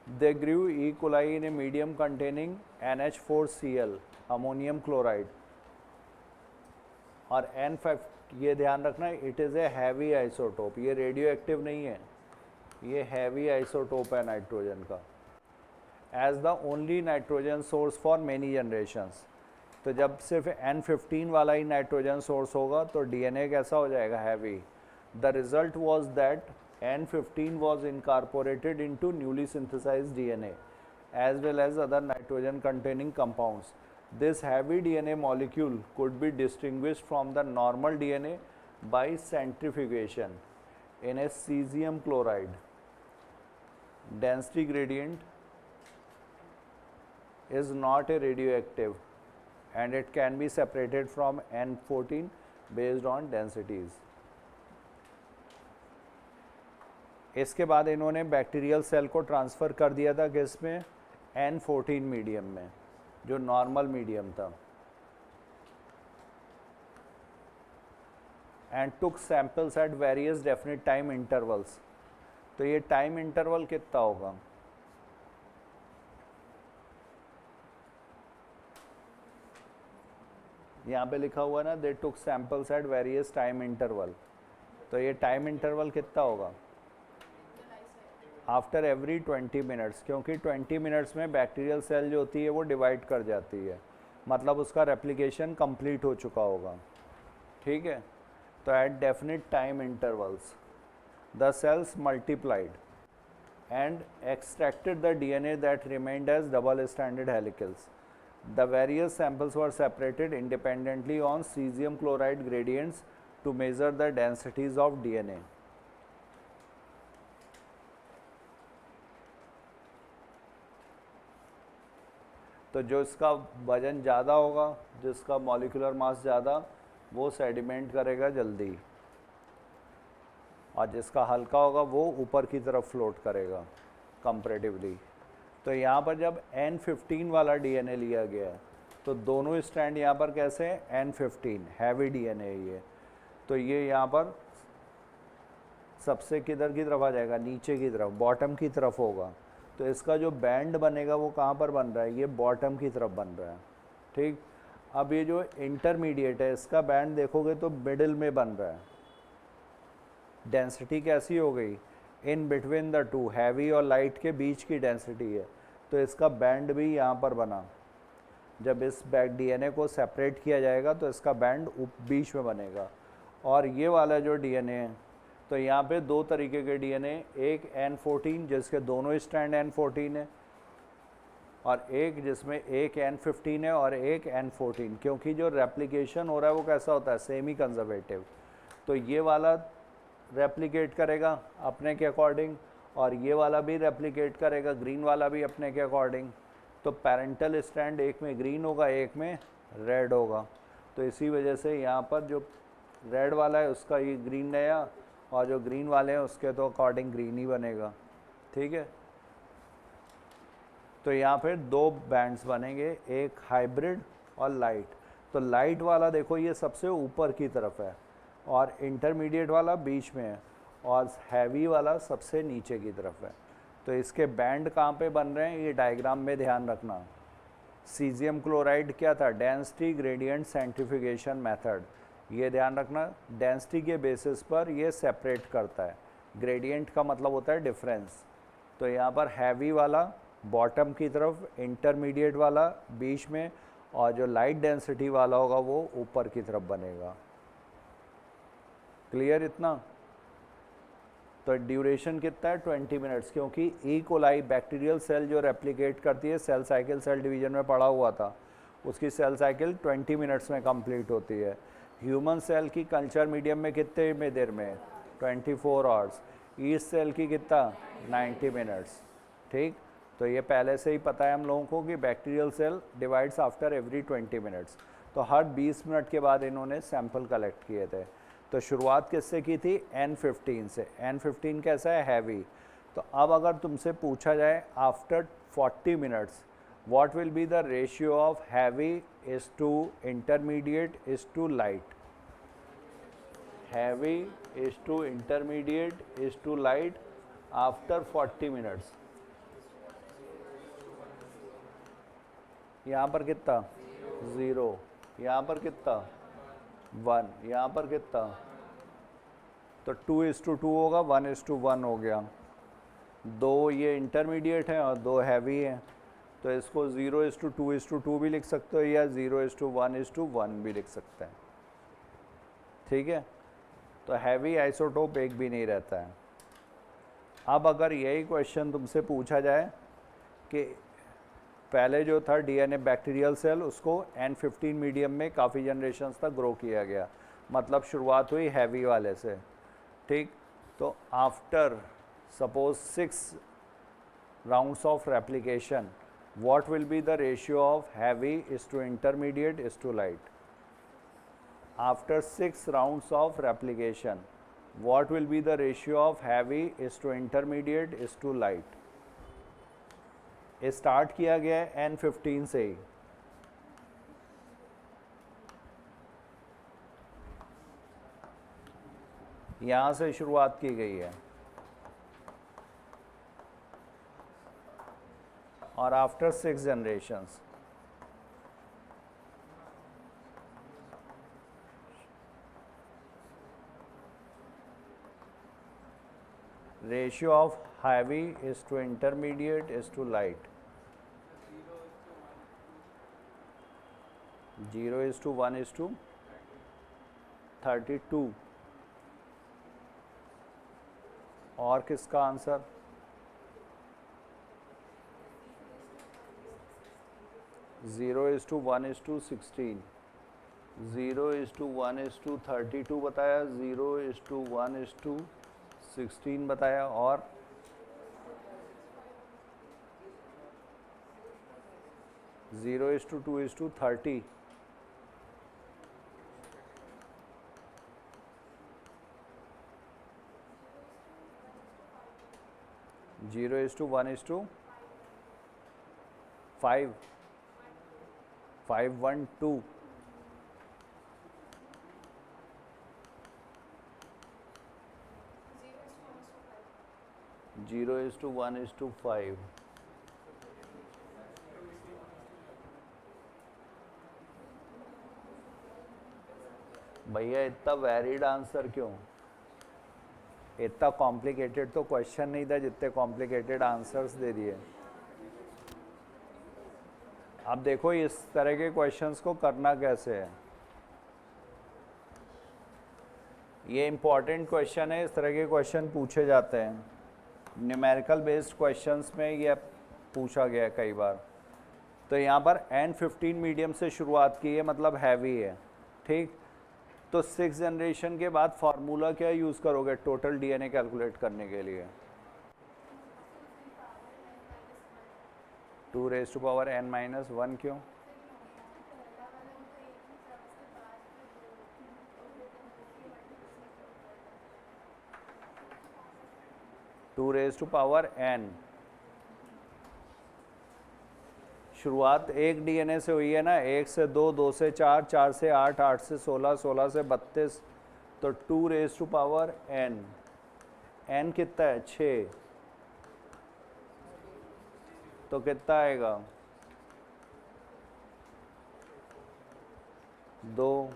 S1: They grew E coli in a medium containing NH4Cl ammonium chloride. और N5, ये ध्यान रखना, it is a heavy isotope. ये रेडियो एक्टिव नहीं है, ये हैवी आइसोटोप है नाइट्रोजन का। As the only nitrogen source for many generations. तो जब सिर्फ N15 वाला ही नाइट्रोजन सोर्स होगा तो डीएनए कैसा हो जाएगा? Heavy. The result was that N15 was incorporated into newly synthesized DNA as well as other nitrogen containing compounds. This heavy DNA molecule could be distinguished from the normal DNA by centrifugation in a cesium chloride. density gradient is not a radioactive and it can be separated from N14 based on densities. इसके बाद इन्होंने bacterial cell को transfer कर दिया था किस में, N14 medium में, जो नॉर्मल मीडियम था, and took samples at various definite time intervals. तो ये टाइम इंटरवल कितना होगा, यहाँ पे लिखा हुआ है ना, they took samples at various time interval. तो ये टाइम इंटरवल कितना होगा, आफ्टर एवरी 20 मिनट्स, क्योंकि 20 मिनट्स में बैक्टीरियल सेल जो होती है वो डिवाइड कर जाती है, मतलब उसका रेप्लिकेशन कंप्लीट हो चुका होगा. ठीक है. तो at definite time intervals the cells multiplied and extracted the DNA that remained as double stranded helicals. The various samples were separated independently on cesium chloride gradients to measure the densities of DNA. तो जो इसका वजन ज़्यादा होगा, जिसका molecular mass ज़्यादा, वो sediment करेगा जल्दी, और जिसका हल्का होगा वो ऊपर की तरफ फ्लोट करेगा कंपैरेटिवली. तो यहाँ पर जब N15 वाला डीएनए लिया गया है तो दोनों स्ट्रैंड यहाँ पर कैसे हैं, N15 हैवी डीएनए ये. तो ये यहाँ पर सबसे किधर की तरफ आ जाएगा, नीचे की तरफ, बॉटम की तरफ होगा. तो इसका जो बैंड बनेगा वो कहाँ पर बन रहा है, ये बॉटम की तरफ बन रहा है. ठीक. अब ये जो इंटरमीडिएट है इसका बैंड देखोगे तो मिडिल में बन रहा है. डेंसिटी कैसी हो गई, in between the two, heavy और लाइट के बीच की डेंसिटी है. तो इसका बैंड भी यहाँ पर बना. जब इस डीएनए को सेपरेट किया जाएगा तो इसका बैंड बीच में बनेगा. और ये वाला जो डीएनए है, तो यहाँ पे दो तरीके के डीएनए, एक N14 जिसके दोनों स्ट्रैंड N14 है, और एक जिसमें एक N15 है और एक N14, क्योंकि जो रेप्लिकेशन हो रहा है वो कैसा होता है, सेमी कंजर्वेटिव. तो ये वाला रेप्लिकेट करेगा अपने के अकॉर्डिंग, और ये वाला भी रेप्लिकेट करेगा, ग्रीन वाला भी अपने के अकॉर्डिंग. तो पेरेंटल स्ट्रैंड एक में ग्रीन होगा, एक में रेड होगा. तो इसी वजह से यहाँ पर जो रेड वाला है उसका ये ग्रीन नया, और जो ग्रीन वाले हैं उसके तो अकॉर्डिंग ग्रीन ही बनेगा. ठीक है. तो यहाँ पर दो बैंड्स बनेंगे, एक हाइब्रिड और लाइट. तो लाइट वाला देखो ये सबसे ऊपर की तरफ है, और इंटरमीडिएट वाला बीच में है, और हैवी वाला सबसे नीचे की तरफ है. तो इसके बैंड कहाँ पे बन रहे हैं, ये डायग्राम में ध्यान रखना. सीजियम क्लोराइड क्या था, डेंसिटी ग्रेडियंट सेंट्रीफ्यूगेशन मेथड, ये ध्यान रखना. डेंसिटी के बेसिस पर ये सेपरेट करता है, ग्रेडियंट का मतलब होता है डिफरेंस. तो यहाँ पर हैवी वाला बॉटम की तरफ, इंटरमीडिएट वाला बीच में, और जो लाइट डेंसिटी वाला होगा वो ऊपर की तरफ बनेगा. क्लियर इतना. तो ड्यूरेशन कितना है, 20 मिनट्स, क्योंकि ई कोलाई बैक्टीरियल सेल जो रेप्लिकेट करती है, सेल साइकिल सेल डिवीजन में पढ़ा हुआ था, उसकी सेल साइकिल 20 मिनट्स में कंप्लीट होती है. ह्यूमन सेल की कल्चर मीडियम में कितने में देर में, 24 आवर्स. ईस्ट सेल की कितना, 90 मिनट्स. ठीक. तो ये पहले से ही पता है हम लोगों को कि bacterial cell divides after every 20 minutes. तो हर 20 मिनट के बाद इन्होंने सैंपल कलेक्ट किए थे. तो शुरुआत किससे की थी, N15 से. N15 कैसा है, हैवी. तो अब अगर तुमसे पूछा जाए after 40 minutes what will be the ratio of heavy is to intermediate is to light, heavy is to intermediate is to light after 40 minutes. यहाँ पर कितना, 0. यहाँ पर कितना, 1. यहाँ पर कितना, तो 2:2 होगा, 1:1 हो गया. 2 ये इंटरमीडिएट हैं और 2 हैवी हैं. तो इसको 0:2:2 भी लिख सकते हो, या 0:1:1 भी लिख सकते हैं. ठीक है. तो हैवी आइसोटोप एक भी नहीं रहता है. अब अगर यही क्वेश्चन तुमसे पूछा जाए कि पहले जो था डीएनए बैक्टीरियल सेल, उसको N15 मीडियम में काफ़ी जनरेशन्स तक ग्रो किया गया, मतलब शुरुआत हुई हैवी वाले से. ठीक. तो after suppose 6 rounds of replication, what will be the ratio of heavy is to intermediate is to light? After 6 rounds of replication, what will be the ratio of heavy is to intermediate is to light? Start किया गया है N15 से ही. यहाँ से शुरुआत की गई है और after 6 generations ratio of heavy is to intermediate is to light. 0 is to 1 is to 32. और किसका answer? 0 is to 1 is to 16. 0 is to 1 is to 32 बताया, 0 is to 1 is to 16 बताया, और 0 is to 2 is to 30. 0 is to 1 is to 5. 5 1 2. 0 is to 1 is to 5. भैया इतना varied answer क्यों? इतना complicated तो क्वेश्चन नहीं था जितने कॉम्प्लिकेटेड आंसर्स दे दिए. अब देखो इस तरह के क्वेश्चंस को करना कैसे है. ये इम्पॉर्टेंट क्वेश्चन है, इस तरह के क्वेश्चन पूछे जाते हैं. न्यूमेरिकल बेस्ड क्वेश्चंस में ये पूछा गया है कई बार. तो यहाँ पर N15 मीडियम से शुरुआत की है, मतलब हैवी है. ठीक, तो 6 जनरेशन के बाद फार्मूला क्या यूज़ करोगे टोटल डीएनए कैलकुलेट करने के लिए? 2 raised to power n minus 1. क्यों? Two raise to power n. शुरुआत एक डीएनए से हुई है ना, 1 से 2, 2 से 4, 4 से 8, 8 से 16, 16 से 32. तो 2 raise to power n. n कितना है? 6. तो कितना आएगा? 2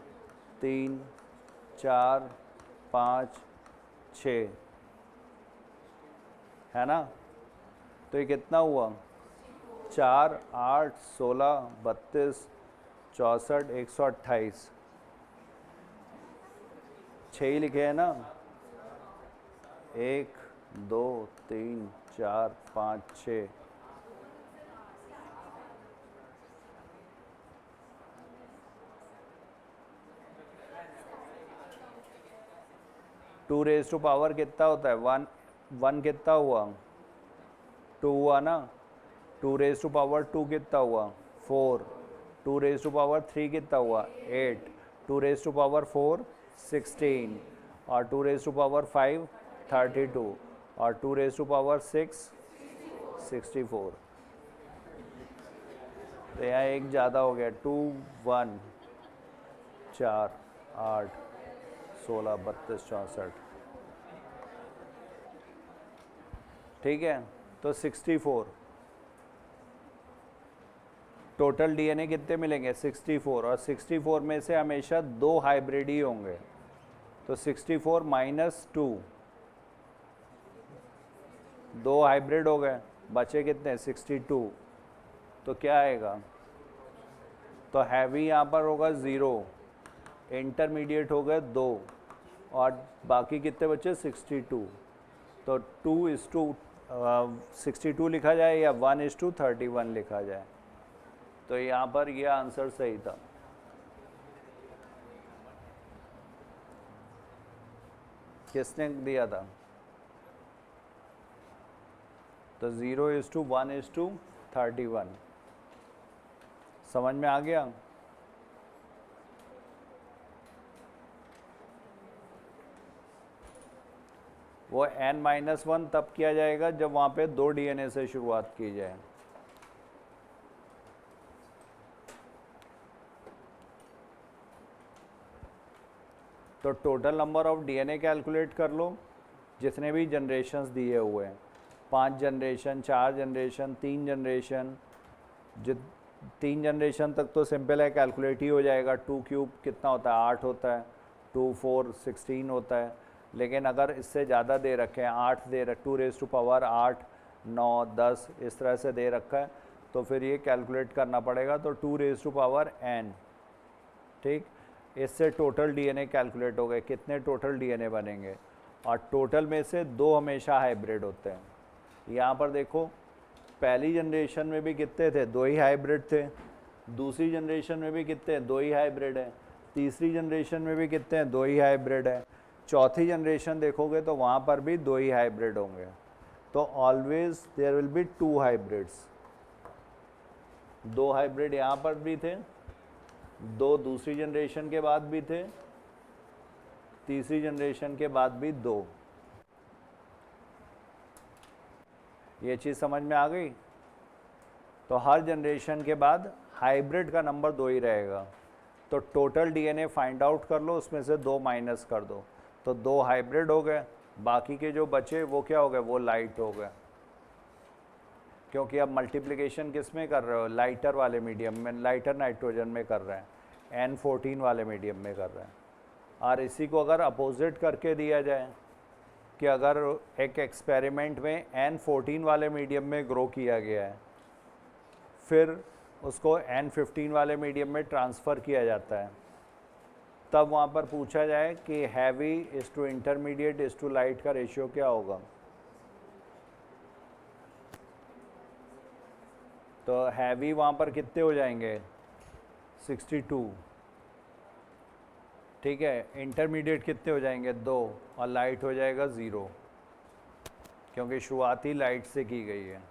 S1: 3 4 5 6 है ना. तो ये कितना हुआ? 4 8 16 32 64 128. 6 ही लिखे हैं ना. 1 2 3 4 5 6. टू रेज टू पावर कितना होता है? 1 1 कितना हुआ? 2 हुआ ना. 2 रेज टू पावर 2 कितना हुआ? 4. 2 रेज टू पावर 3 कितना हुआ? 8. 2 रेज टू पावर 4 16. और 2 रेज टू पावर 5 32. और 2 रेज टू पावर 6 64. तो यहाँ एक ज़्यादा हो गया. 2 1 4 8 16 32 64. ठीक है. तो 64 टोटल डीएनए कितने मिलेंगे? 64. और 64 में से हमेशा 2 हाइब्रिड ही होंगे. तो 64 माइनस 2, 2 हाइब्रिड हो गए, बचे कितने? 62. तो क्या आएगा? तो हैवी यहाँ पर होगा 0, इंटरमीडिएट हो गए 2, और बाकी कितने बचे? 62. तो 2:62 लिखा जाए या 1:31 लिखा जाए? तो यहाँ पर यह आंसर सही था. किसने दिया था? तो 0:1:31। समझ में आ गया? वो n-1 तब किया जाएगा जब वहाँ पे 2 DNA से शुरुआत की जाए। तो total number of DNA calculate कर लो जितने भी जनरेशन्स दिए हुए हैं, 5 जनरेशन, 4 जनरेशन, 3 जनरेशन। जित 3 जनरेशन तक तो सिंपल है, कैलकुलेट ही हो जाएगा। 2 क्यूब कितना होता है? 8 होता है। 2 4 16 होता है। लेकिन अगर इससे ज़्यादा दे रखे हैं, 8 दे रख 2⁸8 9 10 इस तरह से दे रखा है, तो फिर ये कैलकुलेट करना पड़ेगा। तो 2⁻n, ठीक। इससे टोटल DNA कैलकुलेट हो गए, कितने टोटल DNA बनेंगे। और टोटल में से 2 हमेशा हाइब्रिड होते हैं। यहाँ पर देखो, पहली जनरेशन में भी कितने थे? 2 ही हाइब्रिड थे। दूसरी जनरेशन में भी कितने? 2 ही हाइब्रिड है। तीसरी जनरेशन में भी कितने हैं? 2 ही हाइब्रिड है। चौथी जनरेशन देखोगे तो वहाँ पर भी 2 ही हाइब्रिड होंगे। तो always there will be 2 hybrids. 2 hybrid यहाँ पर भी थे, 2 दूसरी जनरेशन के बाद भी थे, तीसरी जनरेशन के बाद भी 2। ये चीज़ समझ में आ गई? तो हर जनरेशन के बाद हाइब्रिड का नंबर 2 ही रहेगा। तो टोटल DNA फाइंड आउट कर लो, उसमें से 2 माइनस कर दो, तो 2 हाइब्रिड हो गए। बाकी के जो बचे वो क्या हो गए? वो लाइट हो गए। क्योंकि अब मल्टीप्लिकेशन किस में कर रहे हो? लाइटर वाले मीडियम में, लाइटर नाइट्रोजन में कर रहे हैं, N14 वाले मीडियम में कर रहे हैं। और इसी को अगर अपोजिट करके दिया जाए कि अगर एक एक्सपेरिमेंट में N14 वाले मीडियम में ग्रो किया गया है, फिर उसको N15 वाले मीडियम में ट्रांसफ़र किया जाता है, तब वहाँ पर पूछा जाए कि heavy is to intermediate is to light का रेशियो क्या होगा। तो हैवी वहाँ पर कितने हो जाएंगे? 62, ठीक है। इंटरमीडिएट कितने हो जाएंगे? 2, और लाइट हो जाएगा 0, क्योंकि शुरुआत ही लाइट से की गई है।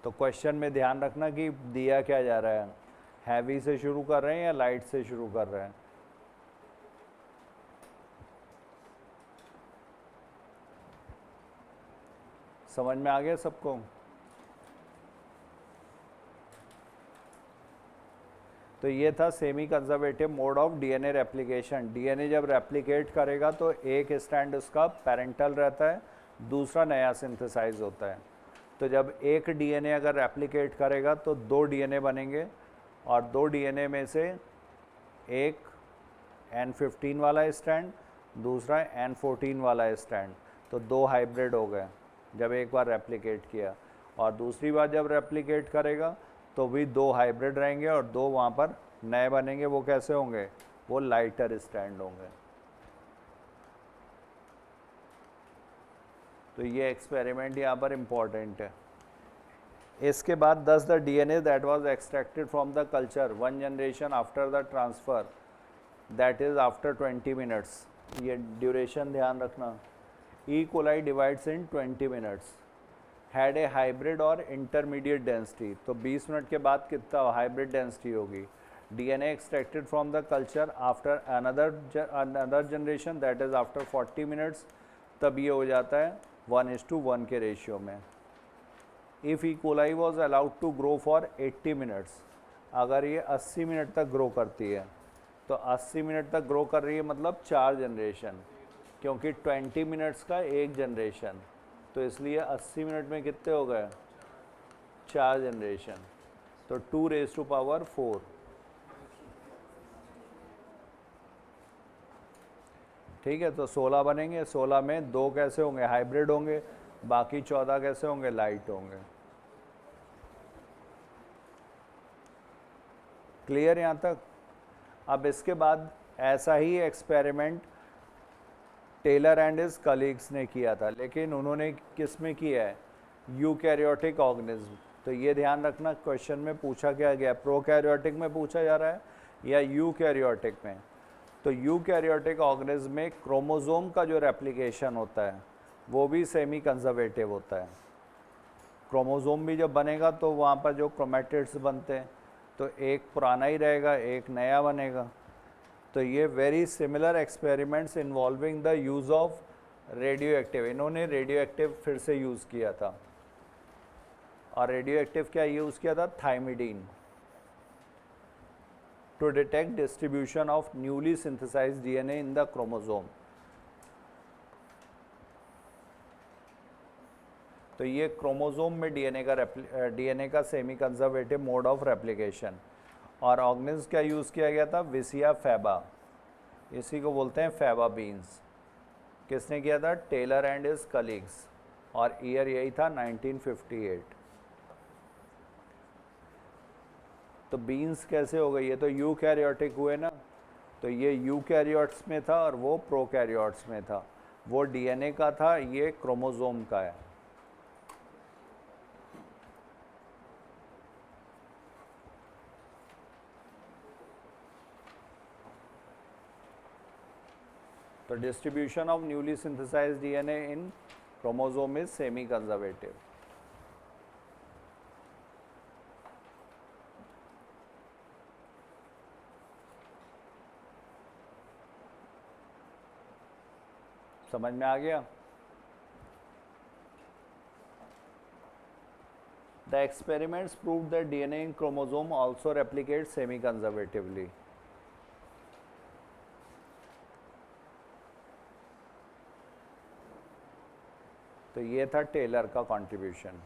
S1: तो क्वेश्चन में ध्यान रखना कि दिया क्या जा रहा है, हैवी से शुरू कर रहे हैं या लाइट से शुरू कर रहे हैं। समझ में आ गया सबको? तो ये था semi conservative mode of DNA replication. DNA जब रेप्लिकेट करेगा तो एक स्टैंड उसका पेरेंटल रहता है, दूसरा नया सिंथेसाइज होता है। तो जब एक DNA अगर रेप्लिकेट करेगा तो 2 DNA बनेंगे, और 2 DNA में से एक N15 वाला स्टैंड, दूसरा N14 वाला स्टैंड। तो 2 हाइब्रिड हो गए जब एक बार रेप्लिकेट किया, और दूसरी बार जब रेप्लिकेट करेगा तो भी 2 हाइब्रिड रहेंगे और 2 वहाँ पर नए बनेंगे। वो कैसे होंगे? वो लाइटर स्टैंड होंगे। तो ये एक्सपेरिमेंट यहाँ पर इम्पॉर्टेंट है। इसके बाद does the DNA that was extracted from the culture 1 generation after the transfer, that is after 20 minutes, ये ड्यूरेशन ध्यान रखना, E. coli divides in 20 minutes, had a hybrid or intermediate density। तो 20 minute के बाद कितना हाइब्रिड डेंसिटी होगी? DNA extracted from the culture after another generation, that is after 40 minutes, तब ये हो जाता है 1:1 के रेशियो में। If E. coli was allowed to grow for 80 minutes, अगर ये 80 मिनट तक ग्रो करती है, तो 80 मिनट तक ग्रो कर रही है मतलब 4 जनरेशन, क्योंकि 20 मिनट्स का एक जनरेशन, तो इसलिए 80 मिनट में कितने हो गए? 4 जनरेशन। तो 2⁴ ठीक है। तो 16 बनेंगे, 16 में 2 कैसे होंगे? हाइब्रिड होंगे, बाकी 14 कैसे होंगे? लाइट होंगे। क्लियर यहाँ तक? अब इसके बाद ऐसा ही experiment Taylor and his colleagues ने किया था, लेकिन उन्होंने किस में किया है? Eukaryotic organism. तो ये ध्यान रखना, क्वेश्चन में पूछा क्या गया, प्रोकैरियोटिक में पूछा जा रहा है या यूकैरियोटिक में। तो यूकैरियोटिक ऑर्गेनिज्म में क्रोमोसोम का जो रेप्लिकेशन होता है वो भी सेमी कंजर्वेटिव होता है। क्रोमोसोम भी जब बनेगा तो वहाँ पर जो क्रोमेटिड्स बनते हैं तो एक पुराना ही रहेगा, एक नया बनेगा। तो ये very similar experiments involving the use of radio active, इन्होंने रेडियो एक्टिव फिर से यूज़ किया था। और रेडियो एक्टिव क्या यूज़ किया था? Thymidine, to detect distribution of newly synthesized DNA in the chromosome. तो ये क्रोमोसोम में डीएनए का semi conservative mode of replication. और ऑर्गेनिज क्या यूज़ किया गया था? विसिया फैबा, इसी को बोलते हैं फैबा बीन्स। किसने किया था? टेलर एंड हिज कलीग्स, और ईयर यही था 1958। तो बीन्स कैसे हो गई? ये तो यूकैरियोटिक हुए ना, तो ये यूकैरियोट्स में था और वो प्रोकैरियोट्स में था। वो डीएनए का था, ये क्रोमोसोम का है। तो distribution of newly synthesized DNA in chromosome is semi conservative. समझ में आ गया? The experiments proved that DNA in chromosome also replicates semi-conservatively. तो ये था टेलर का कंट्रीब्यूशन।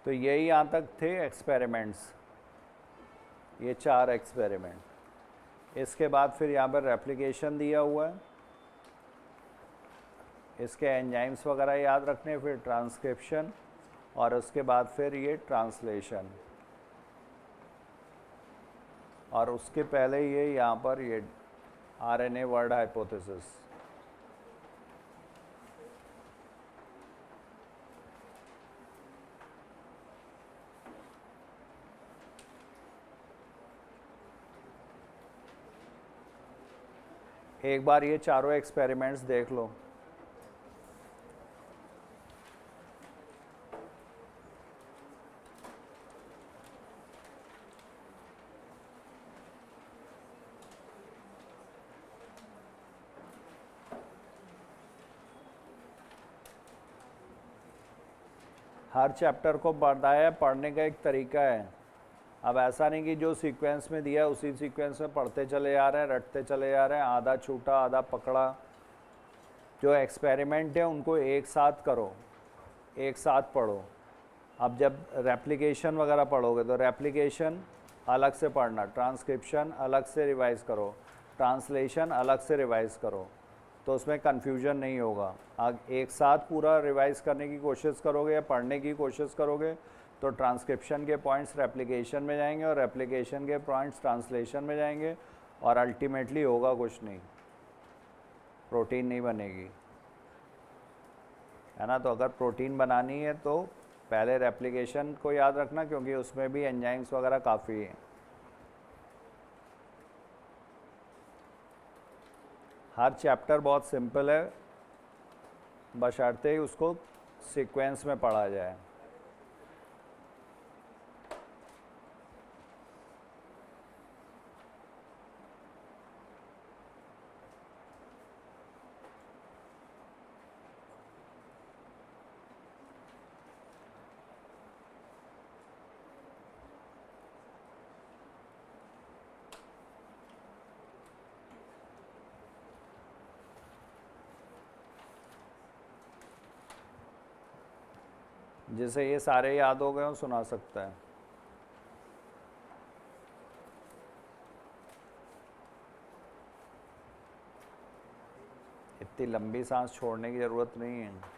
S1: तो यही यहाँ तक थे एक्सपेरिमेंट्स, ये 4 एक्सपेरिमेंट। इसके बाद फिर यहाँ पर रेप्लिकेशन दिया हुआ है, इसके एंजाइम्स वगैरह याद रखने, फिर ट्रांसक्रिप्शन, और उसके बाद फिर ये ट्रांसलेशन, और उसके पहले ये यहाँ पर ये आरएनए वर्ड हाइपोथेसिस। एक बार ये चारों एक्सपेरिमेंट्स देख लो। हर चैप्टर को बताया पढ़ने का एक तरीका है। अब ऐसा नहीं कि जो सीक्वेंस में दिया है उसी सीक्वेंस में पढ़ते चले जा रहे हैं, रटते चले जा रहे हैं, आधा छूटा आधा पकड़ा। जो एक्सपेरिमेंट है उनको एक साथ करो, एक साथ पढ़ो। अब जब रेप्लिकेशन वगैरह पढ़ोगे तो रेप्लिकेशन अलग से पढ़ना, ट्रांसक्रिप्शन अलग से रिवाइज़ करो, ट्रांसलेशन अलग से रिवाइज़ करो, तो उसमें कन्फ्यूजन नहीं होगा। अब एक साथ पूरा रिवाइज़ करने की कोशिश करोगे या पढ़ने की कोशिश करोगे तो ट्रांसक्रिप्शन के पॉइंट्स रेप्लिकेशन में जाएंगे और रेप्लिकेशन के पॉइंट्स ट्रांसलेशन में जाएंगे, और अल्टीमेटली होगा कुछ नहीं, प्रोटीन नहीं बनेगी, है ना। तो अगर प्रोटीन बनानी है तो पहले रेप्लिकेशन को याद रखना, क्योंकि उसमें भी एंजाइम्स वगैरह काफ़ी हैं। हर चैप्टर बहुत सिंपल है, बशर्ते ही उसको सीक्वेंस में पढ़ा जाए। जिसे ये सारे याद हो गए हो सुना सकता है। इतनी लंबी सांस छोड़ने की ज़रूरत नहीं है।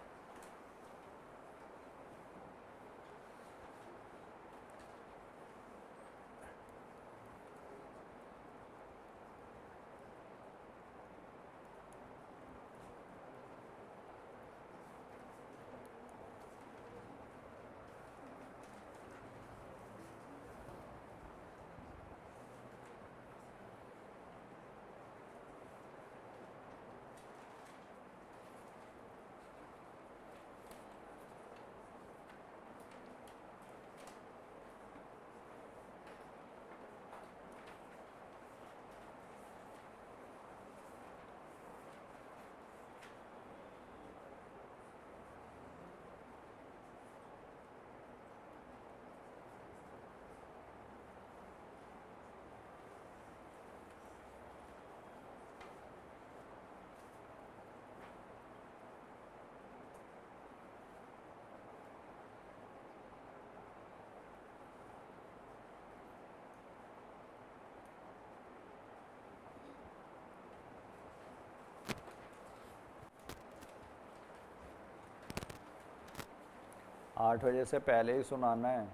S1: 8 बजे से पहले ही सुनाना है।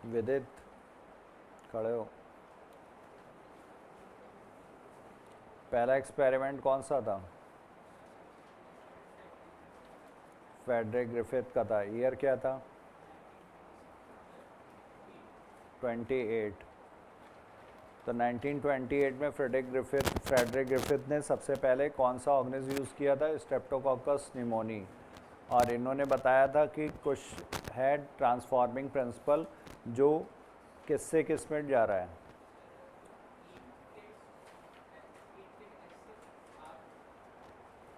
S1: विदित खड़े हो। पहला एक्सपेरिमेंट कौन सा था? फ्रेडरिक ग्रिफिथ का था। ईयर क्या था? 28। तो 1928 में फ्रेडरिक ग्रिफिथ ने सबसे पहले कौन सा ऑर्गेनिज्म यूज़ किया था? Streptococcus pneumoniae. और इन्होंने बताया था कि कुछ है ट्रांसफॉर्मिंग प्रिंसिपल जो किससे किस में जा रहा है।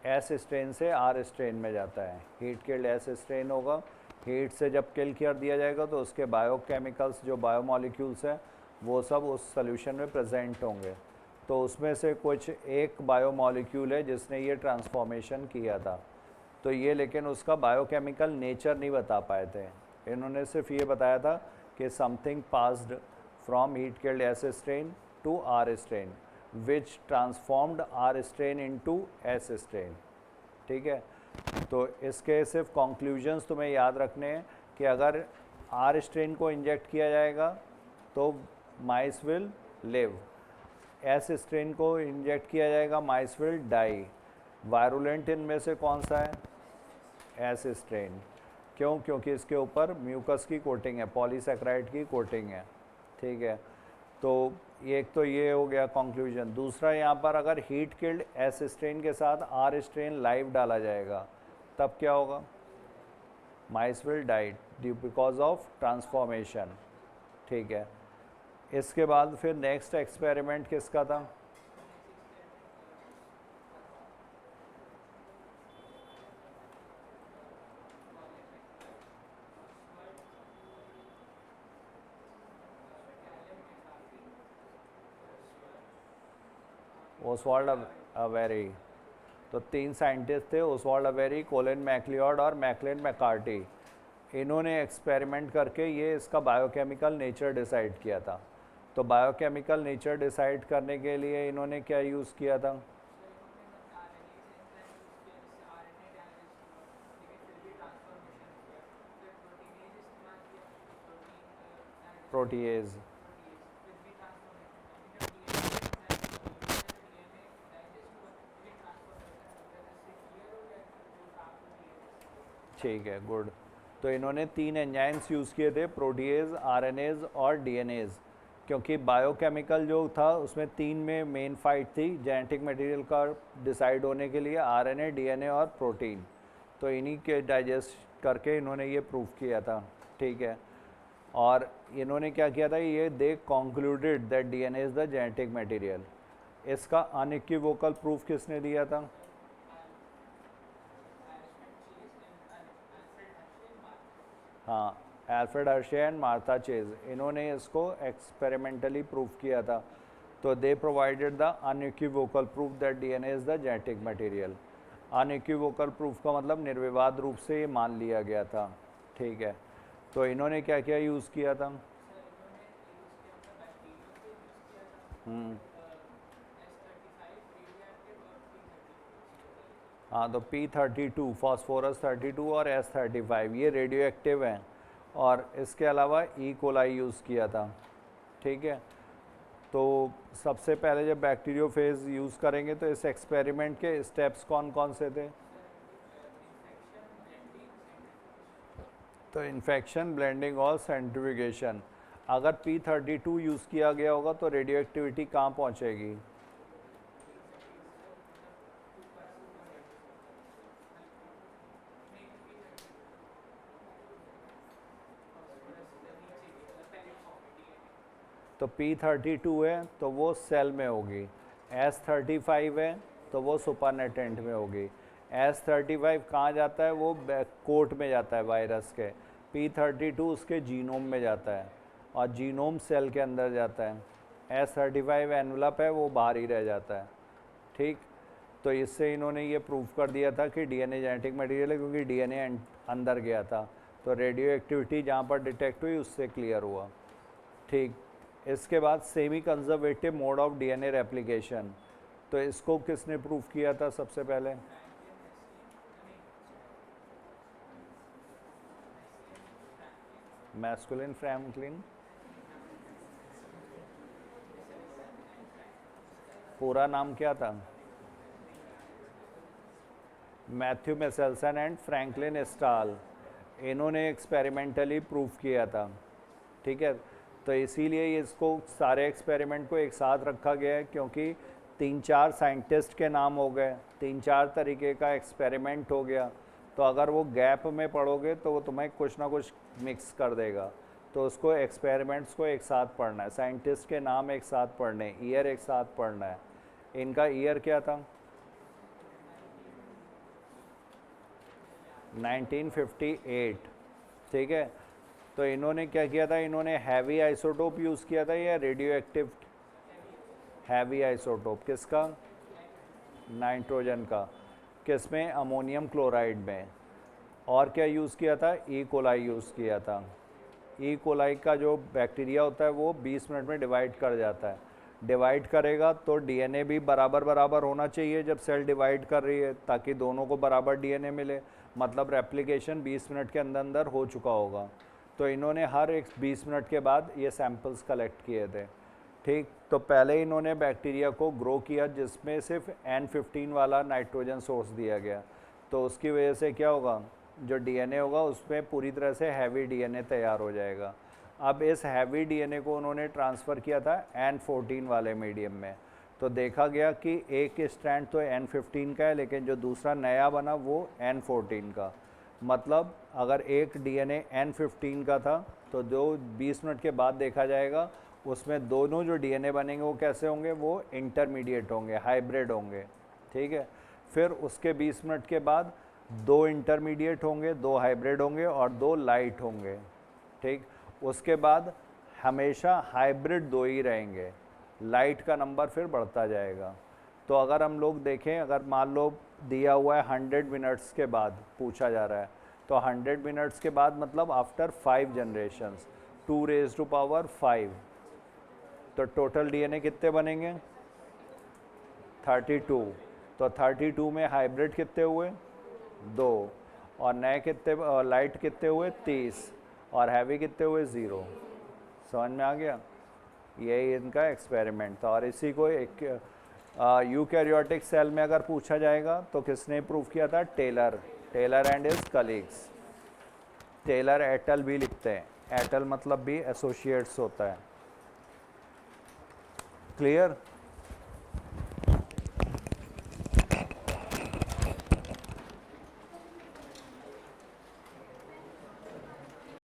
S1: एस स्ट्रेन से आर स्ट्रेन में जाता है। हीट किल्ड एस स्ट्रेन होगा। हीट से जब किल कर दिया जाएगा तो उसके बायोकेमिकल्स जो बायोमॉलिक्यूल्स हैं वो सब उस सोल्यूशन में प्रेजेंट होंगे। तो उसमें से कुछ एक बायोमॉलिक्यूल है जिसने ये ट्रांसफॉर्मेशन किया था। तो ये लेकिन उसका बायोकेमिकल नेचर नहीं बता पाए थे। इन्होंने सिर्फ ये बताया था कि something passed from heat killed S strain to R strain which transformed R strain into S strain. ठीक है, तो इसके सिर्फ कंक्लूजन्स तुम्हें याद रखने हैं कि अगर आर स्ट्रेन को इंजेक्ट किया जाएगा तो माइस विल लिव, एस स्ट्रेन को इंजेक्ट किया जाएगा माइस विल डाई। वायरुलेंट इनमें से कौन सा है? S strain. क्यों? क्योंकि इसके ऊपर म्यूकस की कोटिंग है, पॉलीसैकेराइड की कोटिंग है। ठीक है, तो एक तो ये हो गया कंक्लूजन। दूसरा, यहाँ पर अगर हीट किल्ड एस स्ट्रेन के साथ आर स्ट्रेन लाइव डाला जाएगा तब क्या होगा? Mice will die due because of transformation. ठीक है, इसके बाद फिर नेक्स्ट एक्सपेरिमेंट किसका था? Oswald Avery. तो 3 साइंटिस्ट थे, ओसवाल्ड अवेरी, कोलिन मैक्लियोड और मैकलिन मैकार्टी। इन्होंने एक्सपेरिमेंट करके ये इसका बायोकेमिकल नेचर डिसाइड किया था। तो बायोकेमिकल नेचर डिसाइड करने के लिए इन्होंने क्या यूज़ किया था? प्रोटीएज। ठीक है, गुड। तो इन्होंने 3 एंजाइम्स यूज़ किए थे, प्रोटीएज, आरएनएज और डीएनएज। क्योंकि बायोकेमिकल जो था उसमें 3 में मेन फाइट थी जेनेटिक मटेरियल का डिसाइड होने के लिए, आरएनए, डीएनए और प्रोटीन। तो इन्हीं के डाइजेस्ट करके इन्होंने ये प्रूव किया था। ठीक है, और इन्होंने क्या किया था, ये दे concluded that DNA is the genetic material. इसका अनइक्विवोकल प्रूफ किसने दिया था? हाँ, Alfred Hershey and Martha chase, इन्होंने इसको एक्सपेरिमेंटली प्रूव किया था। तो दे provided the unequivocal proof that DNA is the genetic material. Unequivocal proof का मतलब निर्विवाद रूप से ये मान लिया गया था। ठीक है, तो इन्होंने क्या क्या यूज़ किया था? हाँ, तो P32 फॉस्फोरस 32 और S35 ये रेडियो एक्टिव हैं। और इसके अलावा ई कोलाई यूज़ किया था। ठीक है, तो सबसे पहले जब बैक्टीरियोफेज यूज़ करेंगे तो इस एक्सपेरिमेंट के स्टेप्स कौन कौन से थे? तो इन्फेक्शन, ब्लेंडिंग और सेंट्रीफ्यूगेशन। अगर P32 यूज़ किया गया होगा तो रेडियो एक्टिविटी कहाँ पहुँचेगी? तो P32 है तो वो सेल में होगी, S35 है तो वो सुपरनेटेंट में होगी। S35 कहाँ जाता है? वो कोट में जाता है वायरस के। P32 उसके जीनोम में जाता है और जीनोम सेल के अंदर जाता है। S35 एनवलप है, वो बाहर ही रह जाता है। ठीक, तो इससे इन्होंने ये प्रूव कर दिया था कि डीएनए जेनेटिक मटेरियल है, क्योंकि डीएनए अंदर गया था। तो रेडियो एक्टिविटी जहाँ पर डिटेक्ट हुई उससे क्लियर हुआ। ठीक, इसके बाद semi conservative mode of DNA replication, तो इसको किसने प्रूव किया था सबसे पहले? Masculine Franklin. पूरा नाम क्या था? Matthew Meselson and Franklin stall. इन्होंने एक्सपेरिमेंटली प्रूव किया था। ठीक है, तो इसीलिए इसको सारे एक्सपेरिमेंट को एक साथ रखा गया है, क्योंकि 3-4 साइंटिस्ट के नाम हो गए, 3-4 तरीके का एक्सपेरिमेंट हो गया, तो अगर वो गैप में पढ़ोगे तो वो तुम्हें कुछ ना कुछ मिक्स कर देगा। तो उसको एक्सपेरिमेंट्स को एक साथ पढ़ना है, साइंटिस्ट के नाम एक साथ पढ़ने, ईयर एक साथ पढ़ना है। इनका ईयर क्या था? 1958। ठीक है, तो इन्होंने क्या किया था? इन्होंने हैवी आइसोटोप यूज़ किया था या रेडियो एक्टिव? हैवी आइसोटोप किसका? नाइट्रोजन का। किस में? अमोनियम क्लोराइड में। और क्या यूज़ किया था? ई कोलाई यूज़ किया था। ई कोलाई का जो बैक्टीरिया होता है वो 20 मिनट में डिवाइड कर जाता है। डिवाइड करेगा तो डीएनए भी बराबर बराबर होना चाहिए जब सेल डिवाइड कर रही है, ताकि दोनों को बराबर डीएनए मिले, मतलब रेप्लिकेशन 20 मिनट के अंदर अंदर हो चुका होगा। तो इन्होंने हर एक 20 मिनट के बाद ये सैंपल्स कलेक्ट किए थे। ठीक, तो पहले इन्होंने बैक्टीरिया को ग्रो किया जिसमें सिर्फ N15 वाला नाइट्रोजन सोर्स दिया गया, तो उसकी वजह से क्या होगा? जो डीएनए होगा उसमें पूरी तरह से हैवी डीएनए तैयार हो जाएगा। अब इस हैवी डीएनए को उन्होंने ट्रांसफ़र किया था N14 वाले मीडियम में, तो देखा गया कि एक स्ट्रैंड तो N15 का है, लेकिन जो दूसरा नया बना वो N14 का। मतलब अगर एक डीएनए N15 का था तो जो 20 मिनट के बाद देखा जाएगा उसमें दोनों जो डीएनए बनेंगे वो कैसे होंगे? वो इंटरमीडिएट होंगे, हाइब्रिड होंगे। ठीक है, फिर उसके 20 मिनट के बाद 2 इंटरमीडिएट होंगे, 2 हाइब्रिड होंगे और 2 लाइट होंगे। ठीक, उसके बाद हमेशा हाइब्रिड 2 ही रहेंगे, लाइट का नंबर फिर बढ़ता जाएगा। तो अगर हम लोग देखें, अगर मान लो दिया हुआ है 100 मिनट्स के बाद पूछा जा रहा है, तो 100 मिनट्स के बाद मतलब आफ्टर 5 जनरेशन्स, 2⁵5, तो टोटल डीएनए कितने बनेंगे? 32। तो 32 में हाइब्रिड कितने हुए? 2, और नए कितने, लाइट कितने हुए? 30, और हैवी कितने हुए? 0। समझ में आ गया? यही इनका एक्सपेरिमेंट था। और इसी को एक यूकैरियोटिक सेल में अगर पूछा जाएगा तो किसने प्रूव किया था? Taylor and his colleagues. Taylor et al भी लिखते हैं, एटल मतलब भी एसोसिएट्स होता है। क्लियर?